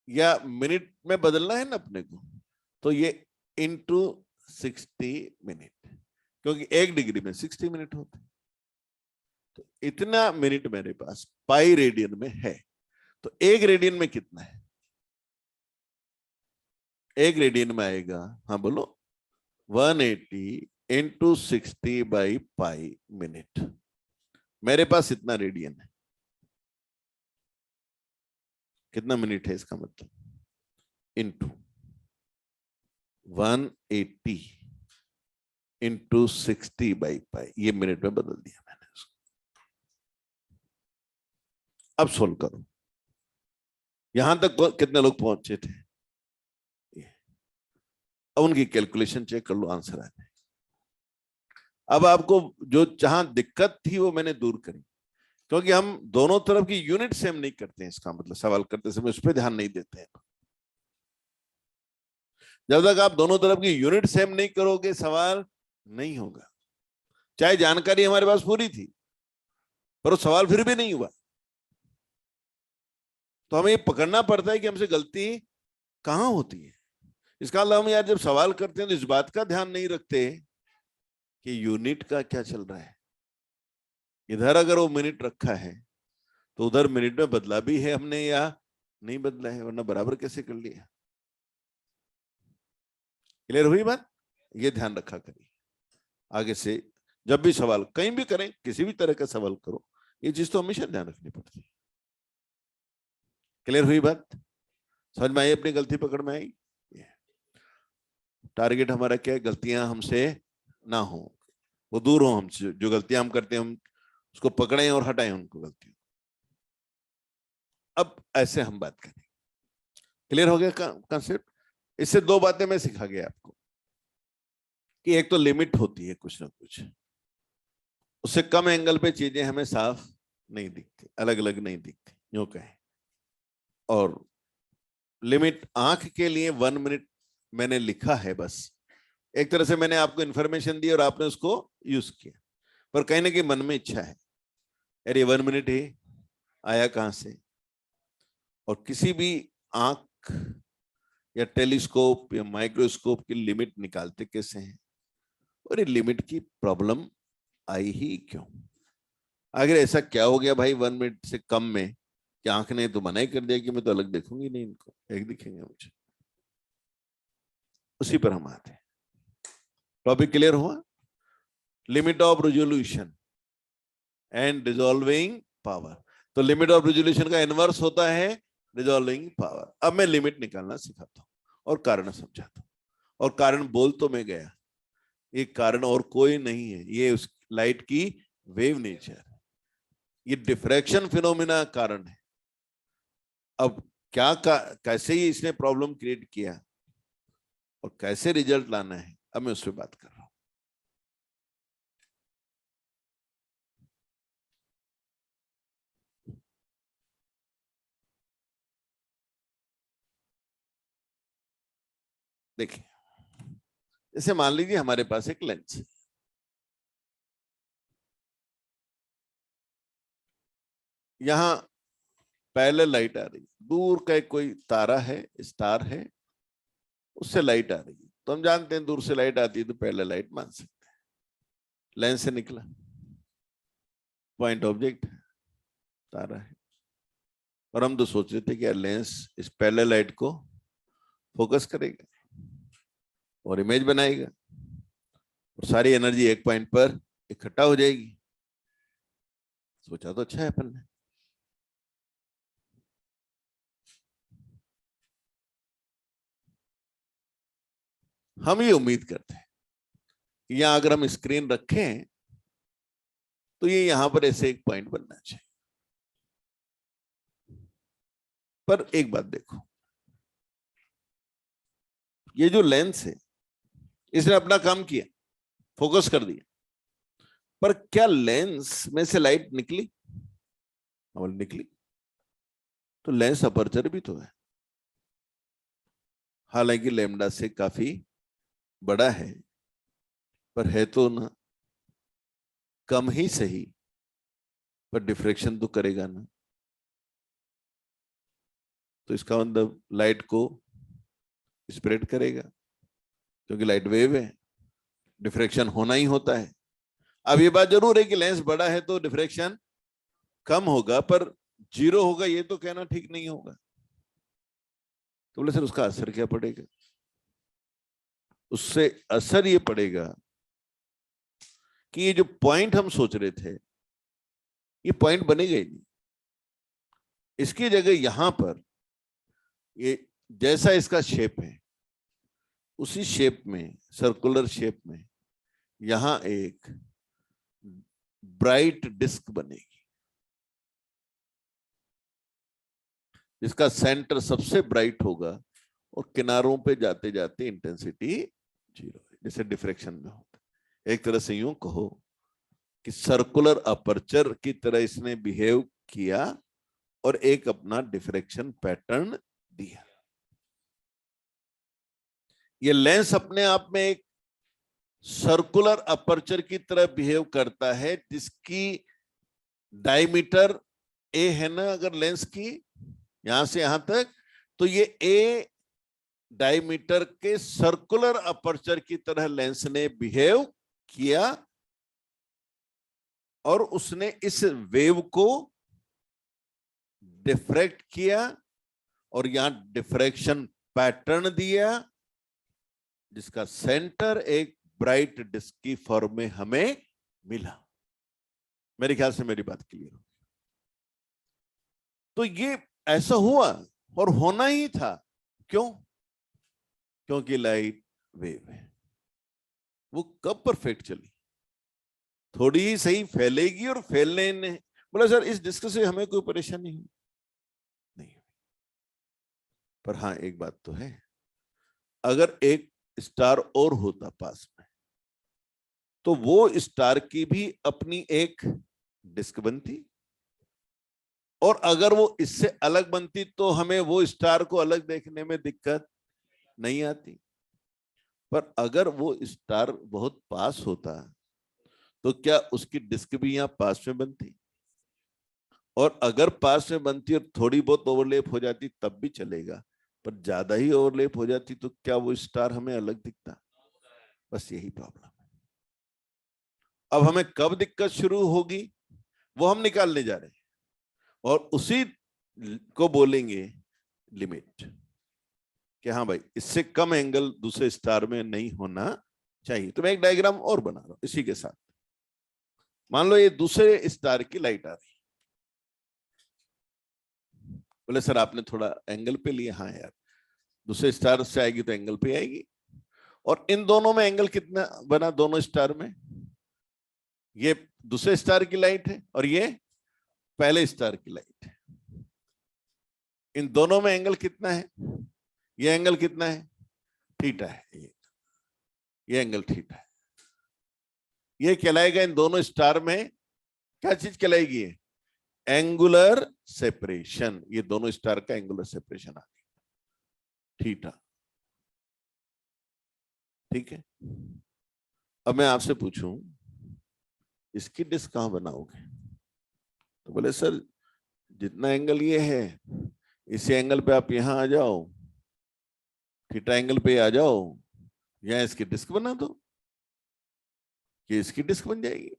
या मिनट में बदलना है ना अपने को, तो ये इंटू 60 मिनट, क्योंकि 1 डिग्री में 60 मिनट होते हैं। तो इतना मिनट मेरे पास पाई रेडियन में है। तो 1 रेडियन में कितना है, 1 रेडियन में आएगा, हाँ बोलो, 180 इंटू 60/पाई मिनट। मेरे पास इतना रेडियन है, कितना मिनट है इसका मतलब, इंटू 180 इंटू 60/पाई, ये मिनट में बदल दिया मैंने उसको। अब सोल्व करो, यहां तक कितने लोग पहुंचे थे, अब उनकी कैलकुलेशन चेक कर लो, आंसर आ जाए। अब आपको जो जहां दिक्कत थी वो मैंने दूर करी, क्योंकि हम दोनों तरफ की यूनिट सेम नहीं करते हैं, इसका मतलब सवाल करते समय उस पर ध्यान नहीं देते हैं। जब तक आप दोनों तरफ की यूनिट सेम नहीं करोगे सवाल नहीं होगा। चाहे जानकारी हमारे पास पूरी थी पर वो सवाल फिर भी नहीं हुआ, तो हमें ये पकड़ना पड़ता है कि हमसे गलती कहां होती है। इसका मतलब हम यार जब सवाल करते हैं तो इस बात का ध्यान नहीं रखते कि यूनिट का क्या चल रहा है। इधर अगर वो मिनट रखा है तो उधर मिनट में बदला भी है हमने या नहीं बदला है, वरना बराबर कैसे कर लिया। क्लियर हुई बात, ये ध्यान रखा करिए आगे से जब भी सवाल कहीं भी करें, किसी भी तरह का सवाल करो, ये चीज तो हमेशा ध्यान रखनी पड़ती है। क्लियर हुई बात, समझ में आई, अपनी गलती पकड़ में आई। टारगेट हमारा क्या है, गलतियां हमसे ना हो, वो दूर हो हमसे, जो गलतियां हम करते हैं हम उसको पकड़ें और हटाएं उनको गलतियों। अब ऐसे हम बात करें, क्लियर हो गया कॉन्सेप्ट। इससे 2 बातें मैं सिखा गया आपको, कि एक तो लिमिट होती है कुछ ना कुछ, उससे कम एंगल पे चीजें हमें साफ नहीं दिखती, अलग अलग नहीं दिखती, यूं कहें। और लिमिट आंख के लिए 1 मिनट मैंने लिखा है, बस एक तरह से मैंने आपको इंफॉर्मेशन दी और आपने उसको यूज किया, पर कहीं ना कहीं मन में इच्छा है अरे 1 मिनट ही आया कहां से। और किसी भी आंख या टेलीस्कोप या माइक्रोस्कोप की लिमिट निकालते कैसे हैं, और ये लिमिट की प्रॉब्लम आई ही क्यों। अगर ऐसा क्या हो गया भाई 1 मिनट से कम में कि आंख ने तो मना ही कर दिया कि मैं तो अलग देखूंगी नहीं, इनको एक दिखेंगे मुझे। उसी पर हम आते हैं। टॉपिक क्लियर हुआ, limit of resolution and resolving power. तो लिमिट ऑफ रेजोल्यूशन का इनवर्स होता है रिजॉल्विंग पावर। अब मैं लिमिट निकालना सिखाता हूं और कारण समझाता हूं। और कारण बोल तो मैं गया, ये कारण और कोई नहीं है, ये उस लाइट की वेव नेचर, ये डिफ्रैक्शन फिनोमिना कारण है। अब कैसे ही इसने प्रॉब्लम क्रिएट किया और कैसे रिजल्ट लाना है, अब मैं उस पर बात कर रहा हूं। देखिए, जैसे मान लीजिए हमारे पास एक लेंस है, यहां पहले लाइट आ रही, दूर का कोई तारा है, स्टार है, उससे लाइट आ रही है, तो हम जानते हैं दूर से लाइट आती है तो पहले लाइट मान सकते हैं। लेंस से निकला, पॉइंट ऑब्जेक्ट है, तारा है, और हम तो सोच रहे थे कि यार लेंस इस पैरेलल लाइट को फोकस करेगा और इमेज बनाएगा और सारी एनर्जी एक पॉइंट पर इकट्ठा हो जाएगी। सोचा तो अच्छा है अपन ने। हम ये उम्मीद करते हैं कि यहां अगर हम स्क्रीन रखें तो ये यहां पर ऐसे एक पॉइंट बनना चाहिए। पर एक बात देखो, ये जो लेंस है इसने अपना काम किया, फोकस कर दिया, पर क्या लेंस में से लाइट निकली? निकली। तो लेंस अपर्चर भी तो है, हालांकि लैम्डा से काफी बड़ा है, पर है तो ना कम ही सही, पर डिफ्रेक्शन तो करेगा ना। तो इसका मतलब लाइट को स्प्रेड करेगा, क्योंकि लाइट वेव है, डिफ्रेक्शन होना ही होता है। अब ये बात जरूर है कि लेंस बड़ा है तो डिफ्रेक्शन कम होगा, पर जीरो होगा ये तो कहना ठीक नहीं होगा। तो बोले सर उसका असर क्या पड़ेगा? उससे असर ये पड़ेगा कि ये जो पॉइंट हम सोच रहे थे ये पॉइंट बनेगा ही नहीं। इसकी जगह यहां पर ये जैसा इसका शेप है उसी शेप में, सर्कुलर शेप में, यहां एक ब्राइट डिस्क बनेगी जिसका सेंटर सबसे ब्राइट होगा और किनारों पे जाते जाते इंटेंसिटी जीरो है, जैसे डिफ्रेक्शन में होता है। एक तरह से यूं कहो कि सर्कुलर अपर्चर की तरह इसने बिहेव किया और एक अपना डिफ्रेक्शन पैटर्न दिया। ये लेंस अपने आप में एक सर्कुलर अपर्चर की तरह बिहेव करता है, जिसकी डायमीटर ए है ना, अगर लेंस की यहां से यहां तक, तो ये ए डायमीटर के सर्कुलर अपर्चर की तरह लेंस ने बिहेव किया और उसने इस वेव को डिफ्रेक्ट किया और यहां डिफ्रैक्शन पैटर्न दिया, जिसका सेंटर एक ब्राइट डिस्क की फॉर्म में हमें मिला। मेरे ख्याल से मेरी बात क्लियर हो। तो ये ऐसा हुआ और होना ही था। क्यों? क्योंकि लाइट वेव है। वो कब परफेक्ट चली? थोड़ी ही सही फैलेगी और फैलने ने बोला सर इस डिस्क से हमें कोई परेशानी नहीं। पर हाँ एक बात तो है, अगर एक स्टार और होता पास में तो वो स्टार की भी अपनी एक डिस्क बनती, और अगर वो इससे अलग बनती तो हमें वो स्टार को अलग देखने में दिक्कत नहीं आती। पर अगर वो स्टार बहुत पास होता तो क्या उसकी डिस्क भी यहां पास में बनती? और अगर पास में बनती और थोड़ी बहुत ओवरलैप हो जाती तब भी चलेगा, पर ज्यादा ही ओवरलैप हो जाती तो क्या वो स्टार हमें अलग दिखता? बस यही प्रॉब्लम है। अब हमें कब दिक्कत शुरू होगी वो हम निकालने जा रहे हैं, और उसी को बोलेंगे लिमिट, कि हाँ भाई इससे कम एंगल दूसरे स्टार में नहीं होना चाहिए। तो मैं एक डायग्राम और बना रहा हूं इसी के साथ। मान लो ये दूसरे स्टार की लाइट आ रही, बोले सर आपने थोड़ा एंगल पे लिया। हाँ यार, दूसरे स्टार से आएगी तो एंगल पे आएगी। और इन दोनों में एंगल कितना बना? दोनों स्टार में ये दूसरे स्टार की लाइट है और ये पहले स्टार की लाइट है। इन दोनों में एंगल कितना है? ये एंगल कितना है? थीटा है। ये एंगल थीटा है। ये कहलाएगा इन दोनों स्टार में क्या चीज कहलाएगी? Angular separation. ये दोनों स्टार का एंगुलर सेपरेशन आ गया थीटा। ठीक है। अब मैं आपसे पूछूं इसकी डिस्क कहां बनाओगे? तो बोले सर जितना एंगल ये है इसी एंगल पे आप यहां आ जाओ, थीटा एंगल पे आ जाओ, यहां इसकी डिस्क बना दो, ये इसकी डिस्क बन जाएगी।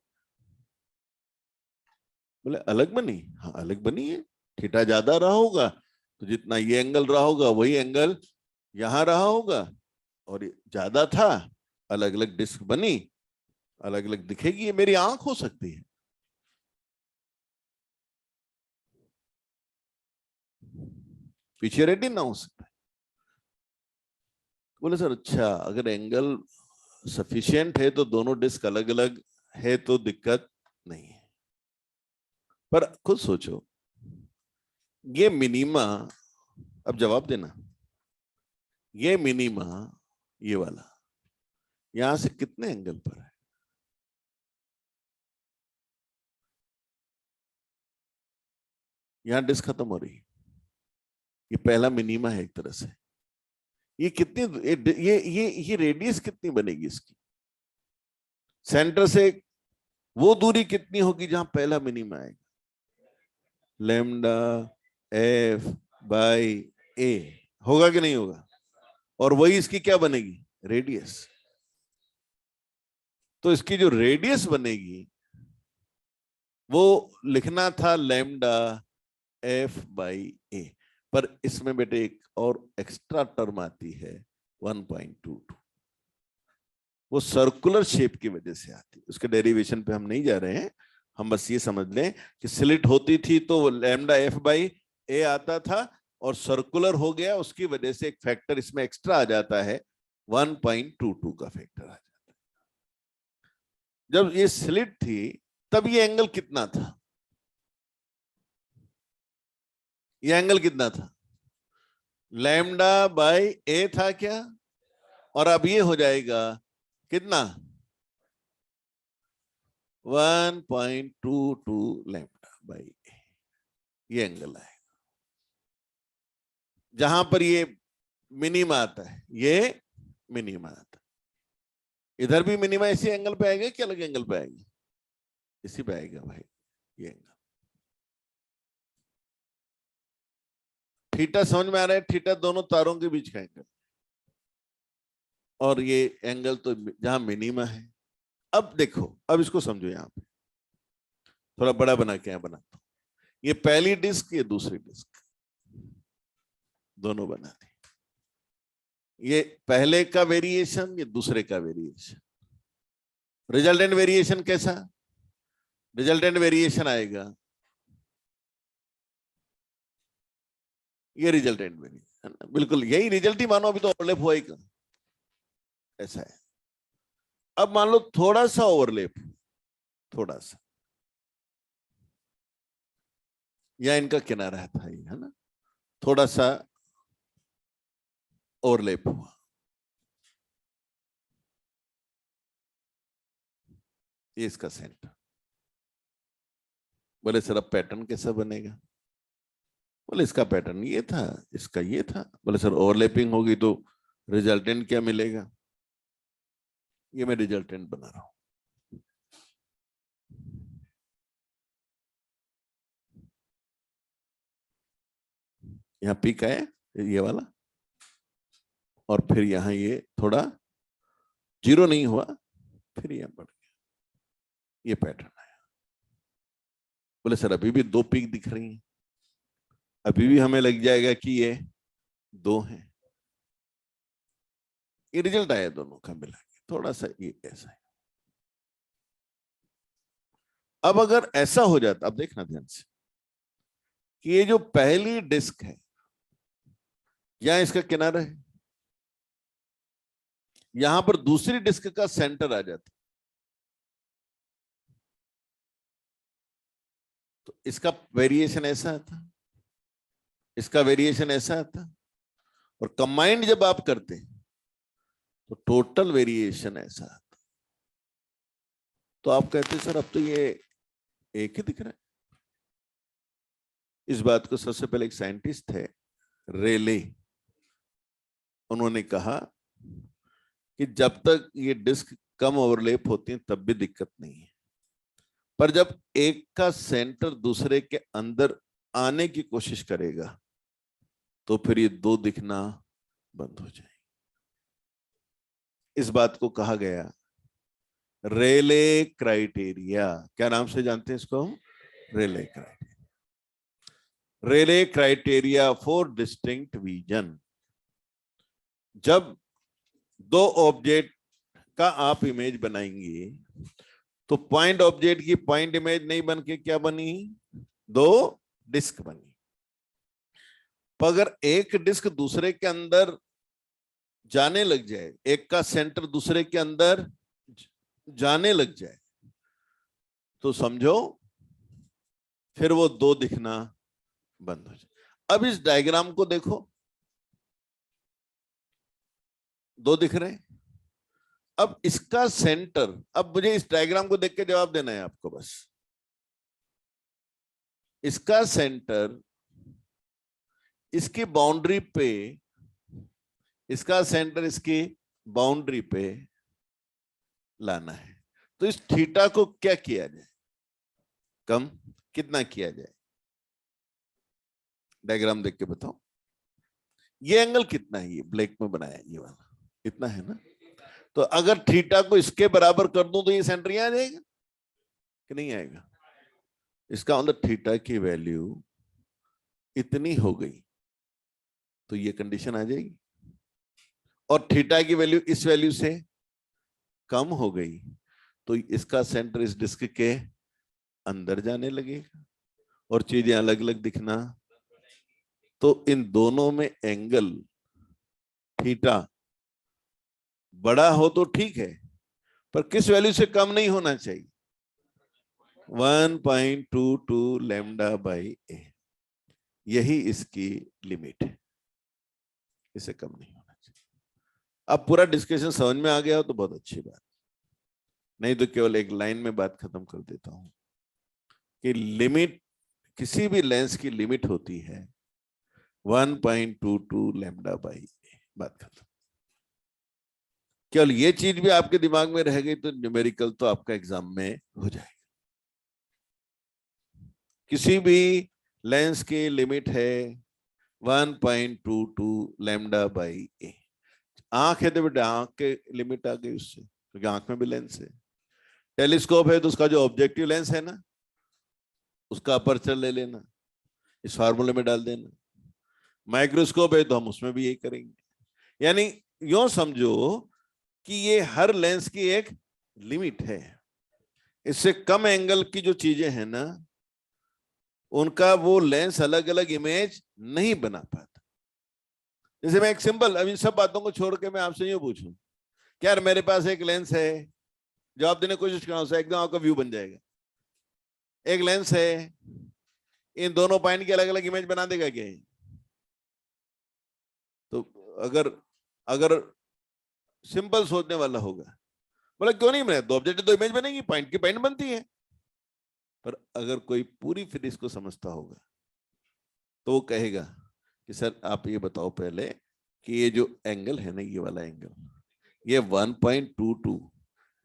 बोले अलग बनी? हाँ अलग बनी है, थीटा ज्यादा रहा होगा तो जितना ये एंगल रहा होगा वही एंगल यहां रहा होगा, और ज्यादा था, अलग अलग डिस्क बनी, अलग अलग दिखेगी। ये मेरी आंख हो सकती है, पीछे रेटिना हो सकता है। बोले सर अच्छा, अगर एंगल सफिशिएंट है तो दोनों डिस्क अलग अलग है तो दिक्कत नहीं है। पर खुद सोचो, ये मिनीमा, अब जवाब देना, ये मिनीमा ये वाला यहां से कितने एंगल पर है? यहां डिस्क खत्म हो रही है, ये पहला मिनीमा है एक तरह से। ये कितनी, ये रेडियस कितनी बनेगी इसकी, सेंटर से वो दूरी कितनी होगी जहां पहला मिनीमा आएगा? लैम्डा एफ बाई ए, होगा कि नहीं होगा? और वही इसकी क्या बनेगी, रेडियस। तो इसकी जो रेडियस बनेगी वो लिखना था लैम्डा एफ बाई ए, पर इसमें बेटे एक और एक्स्ट्रा टर्म आती है 1.22, वो सर्कुलर शेप की वजह से आती है। उसके डेरिवेशन पे हम नहीं जा रहे हैं, हम बस ये समझ लें कि स्लिट होती थी तो लैम्डा एफ बाई ए आता था, और सर्कुलर हो गया उसकी वजह से एक फैक्टर इसमें एक्स्ट्रा आ जाता है, 1.22 का फैक्टर आ जाता है। जब ये स्लिट थी तब ये एंगल कितना था, ये एंगल कितना था? लैम्डा बाई ए था क्या? और अब ये हो जाएगा कितना, 1.22 लैम्डा बाई ए, ये एंगल है जहां पर ये मिनिमा आता है, ये मिनिमा आता है। इधर भी मिनिमा इसी एंगल पे आएगा कि अलग एंगल पे आएगा? इसी पे आएगा भाई, ये एंगल। थीटा समझ में आ रहा है? थीटा दोनों तारों के बीच का एंगल, और ये एंगल तो जहां मिनिमा है। अब देखो, अब इसको समझो, यहां पे थोड़ा बड़ा बना के यहां बनाता हूं। ये पहली डिस्क, ये दूसरी डिस्क, दोनों बना दी। ये पहले का वेरिएशन, ये दूसरे का वेरिएशन। रिजल्टेंट वेरिएशन कैसा? रिजल्टेंट वेरिएशन आएगा, ये रिजल्टेंट वेरिएशन, बिल्कुल यही रिजल्ट ही मानो, अभी तो ओवरलैप हुआ ही का, ऐसा है। अब मान लो थोड़ा सा ओवरलैप, थोड़ा सा, या इनका किनारा था ये, है ना, थोड़ा सा ओवरलैप हुआ, ये इसका सेंटर। बोले सर अब पैटर्न कैसा बनेगा? बोले इसका पैटर्न ये था, इसका ये था। बोले सर ओवरलैपिंग होगी तो रिजल्टेंट क्या मिलेगा? ये मैं रिजल्टेंट बना रहा हूं। यहाँ पीक है ये वाला, और फिर यहाँ ये थोड़ा जीरो नहीं हुआ, फिर यहाँ बढ़ गया, ये पैटर्न है। बोले सर अभी भी दो पीक दिख रही हैं, अभी भी हमें लग जाएगा कि ये दो हैं। ये रिजल्ट आया दोनों का मिला के, थोड़ा सा ये ऐसा है। अब अगर ऐसा हो जाता, अब देखना ध्यान से, कि ये जो पहली डिस्क है, यहां इसका किनारा है, यहां पर दूसरी डिस्क का सेंटर आ जाता, तो इसका वेरिएशन ऐसा आता, इसका वेरिएशन ऐसा आता, और कंबाइंड जब आप करते तो टोटल वेरिएशन ऐसा आता। तो आप कहते सर अब तो ये एक ही दिख रहा है। इस बात को सबसे पहले एक साइंटिस्ट थे रेले, उन्होंने कहा कि जब तक ये डिस्क कम ओवरलैप होती है तब भी दिक्कत नहीं है, पर जब एक का सेंटर दूसरे के अंदर आने की कोशिश करेगा तो फिर ये दो दिखना बंद हो जाए। इस बात को कहा गया रेले क्राइटेरिया। क्या नाम से जानते हैं इसको हम? Rayleigh criteria. Rayleigh criteria for distinct vision. जब दो ऑब्जेक्ट का आप इमेज बनाएंगे तो पॉइंट ऑब्जेक्ट की पॉइंट इमेज नहीं बन के क्या बनी, दो डिस्क बनी। पर अगर एक डिस्क दूसरे के अंदर जाने लग जाए, एक का सेंटर दूसरे के अंदर जाने लग जाए, तो समझो फिर वो दो दिखना बंद हो जाए। अब इस डायग्राम को देखो, दो दिख रहे हैं। अब इसका सेंटर, अब मुझे इस डायग्राम को देख के जवाब देना है आपको बस। इसका सेंटर इसकी बाउंड्री पे, इसका सेंटर इसकी बाउंड्री पे लाना है। तो इस थीटा को क्या किया जाए, कम कितना किया जाए, डायग्राम देख के बताओ। ये एंगल कितना है, ये ब्लैक में बनाया ये वाला, इतना है ना। तो अगर थीटा को इसके बराबर कर दूं तो ये सेंटर यहां आ जाएगा कि नहीं आएगा। इसका मतलब थीटा की वैल्यू इतनी हो गई तो ये कंडीशन आ जाएगी, और थीटा की वैल्यू इस वैल्यू से कम हो गई तो इसका सेंटर इस डिस्क के अंदर जाने लगेगा और चीजें अलग अलग दिखना। तो इन दोनों में एंगल थीटा बड़ा हो तो ठीक है, पर किस वैल्यू से कम नहीं होना चाहिए, 1.22 लैम्डा बाई ए। यही इसकी लिमिट है, इससे कम नहीं होना चाहिए। अब पूरा डिस्कशन समझ में आ गया हो तो बहुत अच्छी बात, नहीं तो केवल एक लाइन में बात खत्म कर देता हूं कि लिमिट, किसी भी लेंस की लिमिट होती है 1.22 लैम्डा बाई ए, बात खत्म। केवल ये चीज भी आपके दिमाग में रह गई तो न्यूमेरिकल तो आपका एग्जाम में हो जाएगा। किसी भी लेंस की लिमिट है 1.22 लैम्डा बाई ए। आंख है तो बेटा आंख के लिमिट आ गई उससे, क्योंकि आंख में भी लेंस है। टेलीस्कोप है तो उसका जो ऑब्जेक्टिव लेंस है ना, उसका अपर्चर ले लेना, इस फार्मूले में डाल देना। माइक्रोस्कोप है तो हम उसमें भी यही करेंगे। यानी यूं समझो कि ये हर लेंस की एक लिमिट है। इससे कम एंगल की जो चीजें हैं ना, उनका वो लेंस अलग अलग इमेज नहीं बना पाता। जैसे मैं एक सिंपल, अब इन सब बातों को छोड़ के मैं आपसे यूं पूछूं कि यार मेरे पास एक लेंस है, जवाब देने की कोशिश करना, उससे एकदम आपका व्यू बन जाएगा। एक लेंस है, इन दोनों पॉइंट की अलग अलग इमेज बना देगा क्या? तो अगर अगर सिंपल सोचने वाला होगा, बोला क्यों नहीं बने, दो ऑब्जेक्ट तो इमेज बनेगी, पॉइंट की पॉइंट बनती है। पर अगर कोई पूरी फिजिक्स को समझता होगा तो वो कहेगा कि सर आप ये बताओ पहले कि ये जो एंगल है ना, ये वाला एंगल, ये 1.22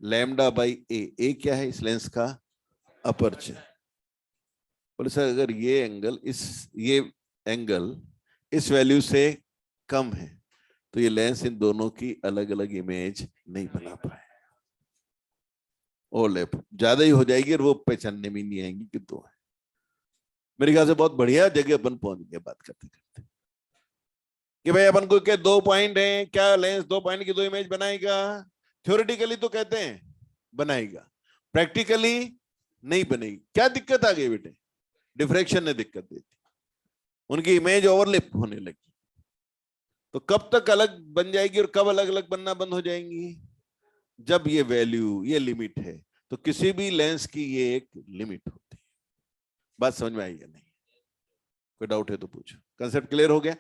लैम्डा बाई ए क्या है इस लेंस का? अपर्चर। बोले सर अगर ये एंगल इस वैल्यू से कम है तो ये लेंस इन दोनों की अलग अलग इमेज नहीं बना पाए, ओवरलैप ज्यादा ही हो जाएगी और वो पहचानने में नहीं आएंगी कि दो है। मेरे ख्याल से बहुत बढ़िया जगह अपन पहुंच गए बात करते करते कि भाई अपन को क्या दो पॉइंट है, क्या लेंस दो पॉइंट की दो इमेज बनाएगा? थ्योरेटिकली तो कहते हैं बनाएगा, प्रैक्टिकली नहीं बनेगी। क्या दिक्कत आ गई बेटे? डिफ्रैक्शन ने दिक्कत दी थी, उनकी इमेज ओवरलैप होने लगी। तो कब तक अलग बन जाएगी और कब अलग अलग बनना बंद हो जाएंगी? जब ये वैल्यू, ये लिमिट है। तो किसी भी लेंस की ये एक लिमिट होती है। बात समझ में आई या नहीं? कोई डाउट है तो पूछो। कंसेप्ट क्लियर हो गया?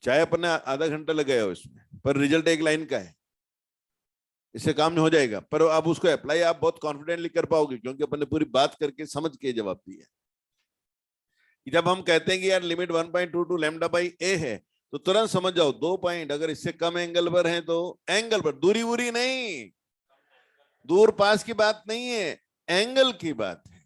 चाहे अपन ने आधा घंटा लगाया हो इसमें, पर रिजल्ट एक लाइन का है, इससे काम नहीं हो जाएगा। पर आप उसको अप्लाई आप बहुत कॉन्फिडेंटली कर पाओगे, क्योंकि अपन ने पूरी बात करके समझ के जवाब दिया। जब हम कहते हैं कि यार लिमिट 1.22 लैम्डा बाई ए है, तो तुरंत समझ जाओ दो पॉइंट अगर इससे कम एंगल पर हैं तो एंगल पर, दूरी वूरी नहीं, दूर पास की बात नहीं है, एंगल की बात है।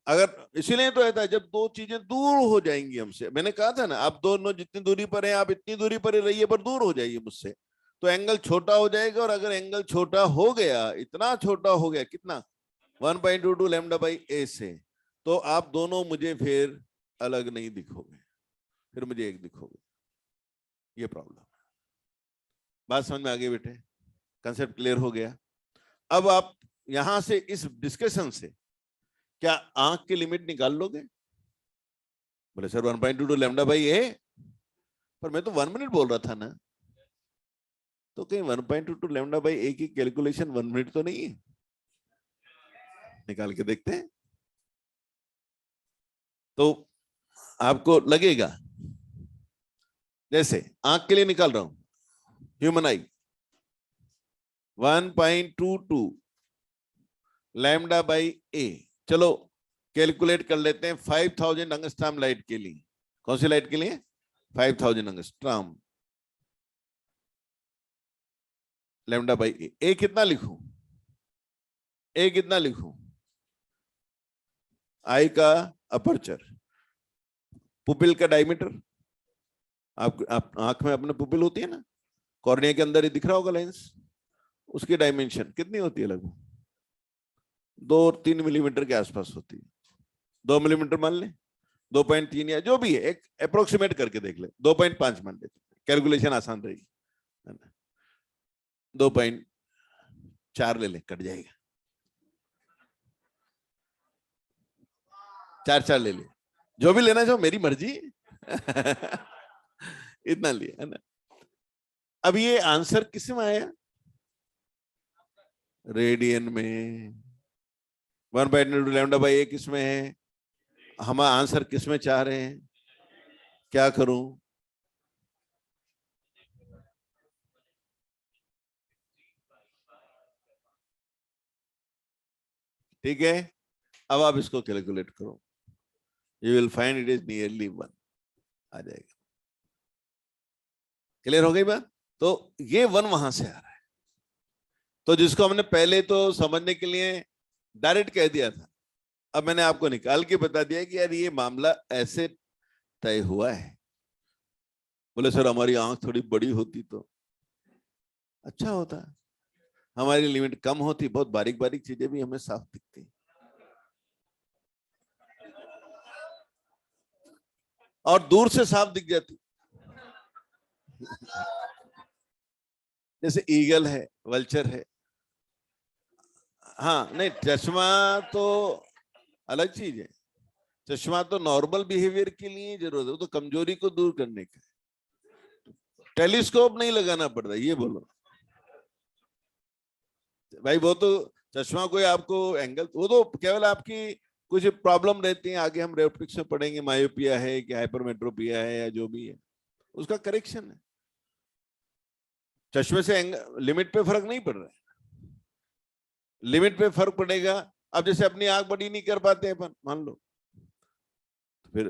अगर इसीलिए तो रहता है जब दो चीजें दूर हो जाएंगी हमसे, मैंने कहा था ना आप दोनों जितनी दूरी पर हैं आप इतनी दूरी पर ही रहिए, पर दूर हो जाइए मुझसे, तो एंगल छोटा हो जाएगा। और अगर एंगल छोटा हो गया, इतना छोटा हो गया, कितना? 1.22 लैम्डा बाई ए से, तो आप दोनों मुझे फिर अलग नहीं दिखोगे, फिर मुझे एक दिखोगे। ये प्रॉब्लम है। बात समझ में आ गई बेटे? कंसेप्ट क्लियर हो गया? अब आप यहां से इस डिस्कशन से क्या आंख की लिमिट निकाल लोगे? बोले सर 1.22 लैम्डा बाई ए, पर मैं तो 1 मिनट बोल रहा था ना। तो कहीं 1.22 लैम्डा बाई ए की कैलकुलेशन 1 मिनट तो नहीं है? निकाल के देखते हैं। तो आपको लगेगा जैसे आंख के लिए निकाल रहा हूं, ह्यूमन आई 1.22 लैम्डा बाई ए। चलो कैलकुलेट कर लेते हैं 5000 अंगस्ट्राम लाइट के लिए। कौन सी लाइट के लिए? 5000 अंगस्ट्राम लैम्डा बाई ए। ए कितना लिखूं? ए कितना लिखूं? आई का अपर्चर, पुपिल का डायमीटर। आप आंख में अपने पुपिल होती है ना, कॉर्निया के अंदर ही दिख रहा होगा लेंस, उसकी डायमेंशन कितनी होती है? लगभग 2-3 मिलीमीटर के आसपास होती है। 2 मिलीमीटर मान ले, 2.3 या जो भी है, एक अप्रोक्सीमेट करके देख ले, 2.5 मान ले, कैलकुलेशन आसान रहेगी। 2.4 ले ले, कट जाएगा। 4 ले ले, जो भी लेना चाहो, मेरी मर्जी। इतना लिया है ना। अब ये आंसर किस में आया? रेडियन में। 1.2 लैम्डा बाई ए किस में है? हम आंसर किस में चाह रहे हैं? क्या करूं? ठीक है, अब आप इसको कैलकुलेट करो, you will find it is nearly 1 आ जाएगा। क्लियर हो गई बात? तो ये 1 वहां से आ रहा है, तो जिसको हमने पहले तो समझने के लिए डायरेक्ट कह दिया था, अब मैंने आपको निकाल के बता दिया कि यार ये मामला ऐसे तय हुआ है। बोले सर हमारी आंख थोड़ी बड़ी होती तो अच्छा होता, हमारी लिमिट कम होती, बहुत बारीक बारीक चीजें भी हमें साफ दिखती, और दूर से साफ दिख जाती। जैसे ईगल है, वल्चर है। हाँ नहीं, चश्मा तो अलग चीज है। चश्मा तो नॉर्मल बिहेवियर के लिए जरूरत है, वो तो कमजोरी को दूर करने का। टेलीस्कोप नहीं लगाना पड़ता, ये बोलो भाई। वो तो चश्मा कोई आपको एंगल, वो तो केवल आपकी कुछ प्रॉब्लम रहती है, आगे हम रेप्टिक्स में पढ़ेंगे, मायोपिया है कि हाइपरमेट्रोपिया है या जो भी है, उसका करेक्शन है। चश्मे से लिमिट पे फर्क नहीं पड़ रहा है, लिमिट पे फर्क पड़ेगा। अब जैसे अपनी आंख बड़ी नहीं कर पाते अपन, मान लो, तो फिर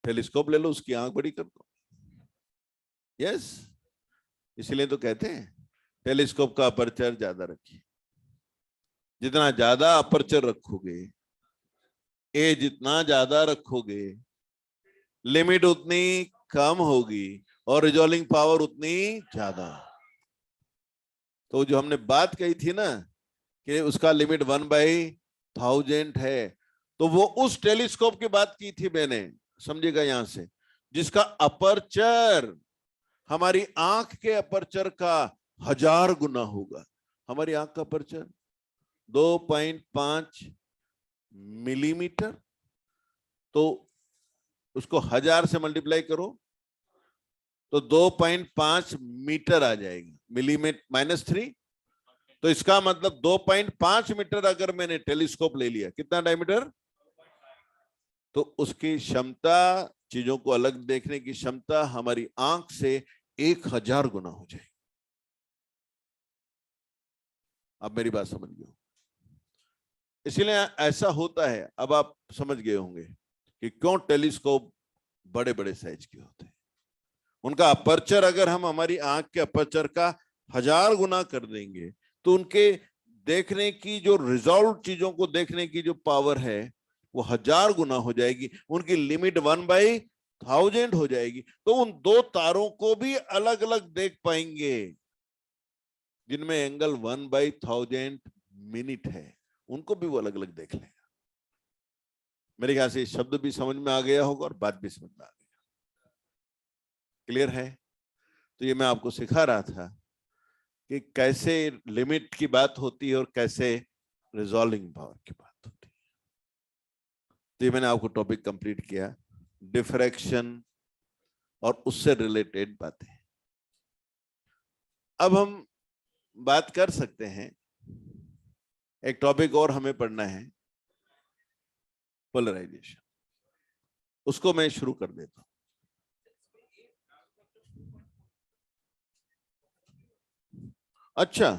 टेलीस्कोप ले लो, उसकी आंख बड़ी कर दो। यस, इसलिए तो कहते हैं टेलीस्कोप का अपर्चर ज्यादा रखिए। जितना ज्यादा अपर्चर रखोगे, ए जितना ज्यादा रखोगे, लिमिट उतनी कम होगी और रिजॉल्विंग पावर उतनी ज्यादा। तो जो हमने बात कही थी ना कि उसका लिमिट 1/1000 है, तो वो उस टेलीस्कोप की बात की थी मैंने, समझेगा यहां से, जिसका अपर्चर हमारी आंख के अपर्चर का 1000 गुना होगा। हमारी आंख का अपर्चर 2.5 मिलीमीटर, तो उसको 1000 से मल्टीप्लाई करो तो 2.5 मीटर आ जाएगी, मिलीमीटर -3। तो इसका मतलब 2.5 मीटर अगर मैंने टेलीस्कोप ले लिया, कितना डायमीटर, तो उसकी क्षमता, चीजों को अलग देखने की क्षमता हमारी आंख से 1000 गुना हो जाएगी। अब मेरी बात समझ गए? इसीलिए ऐसा होता है, अब आप समझ गए होंगे कि क्यों टेलीस्कोप बड़े बड़े साइज के होते हैं। उनका अपर्चर अगर हम हमारी आंख के अपर्चर का 1000 गुना कर देंगे, तो उनके देखने की जो रिजॉल्व, चीजों को देखने की जो पावर है, वो 1000 गुना हो जाएगी। उनकी लिमिट 1/1000 हो जाएगी। तो उन दो तारों को भी अलग अलग देख पाएंगे, जिनमें एंगल 1/1000 मिनट है, उनको भी वो अलग अलग देख लेगा। मेरे ख्याल से शब्द भी समझ में आ गया होगा और बात भी समझ में आ गई। क्लियर है? तो ये मैं आपको सिखा रहा था कि कैसे लिमिट की बात होती है और कैसे रिजॉल्विंग पावर की बात होती है। तो ये मैंने आपको टॉपिक कंप्लीट किया, डिफ्रैक्शन और उससे रिलेटेड बातें। अब हम बात कर सकते हैं, एक टॉपिक और हमें पढ़ना है, पोलराइजेशन। उसको मैं शुरू कर देता हूं। अच्छा,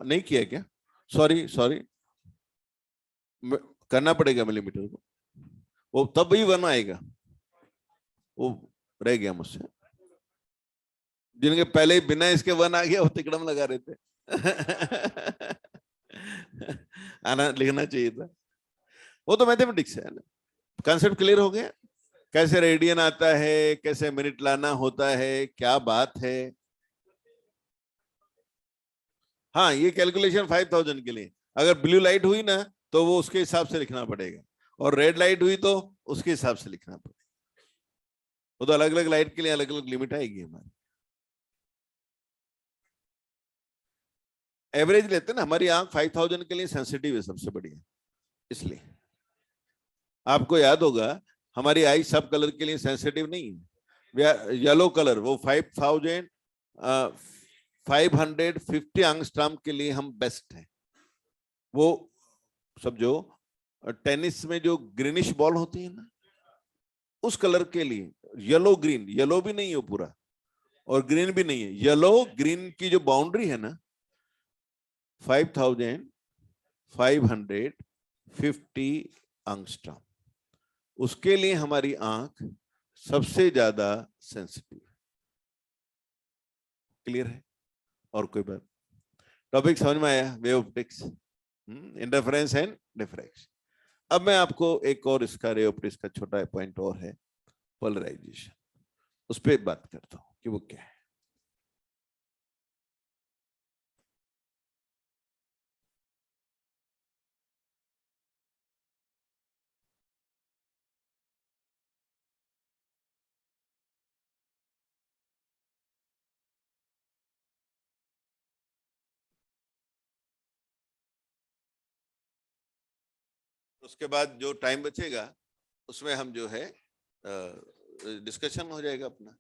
नहीं किया क्या? सॉरी सॉरी, करना पड़ेगा मिलीमीटर को, वो तब ही वन आएगा, वो रह गया मुझसे। जिनके पहले ही बिना इसके वन आ गया वो तिकड़म लगा रहे थे। आना लिखना चाहिए था, वो तो मैथमेटिक्स है ना। कॉन्सेप्ट क्लियर हो गया? कैसे रेडियन आता है, कैसे मिनट लाना होता है, क्या बात है। हाँ, ये कैलकुलेशन 5000 के लिए, अगर ब्लू लाइट हुई ना तो वो उसके हिसाब से लिखना पड़ेगा, और रेड लाइट हुई तो उसके हिसाब से लिखना पड़ेगा। वो तो अलग अलग लाइट के लिए अलग अलग लिमिट आएगी हमारी। एवरेज लेते हैं ना, हमारी आंख 5000 के लिए सेंसिटिव है सबसे बढ़िया, इसलिए आपको याद होगा हमारी आई सब कलर के लिए सेंसिटिव नहीं है। येलो कलर वो 550 एंगस्ट्रॉम के लिए हम बेस्ट हैं। वो सब जो टेनिस में जो ग्रीनिश बॉल होती है ना, उस कलर के लिए येलो ग्रीन, येलो भी नहीं है पूरा और ग्रीन भी नहीं है, येलो ग्रीन की जो बाउंड्री है ना 5550 एंगस्ट्रॉम, उसके लिए हमारी आंख सबसे ज्यादा सेंसिटिव। क्लियर है? और कोई बात? टॉपिक समझ में आया? Wave optics, interference and diffraction. अब मैं आपको एक और इसका रे ऑप्टिक्स का छोटा पॉइंट और है, पोलराइजेशन, उस पर बात करता हूं कि वो क्या है। उसके बाद जो टाइम बचेगा उसमें हम जो है डिस्कशन हो जाएगा अपना।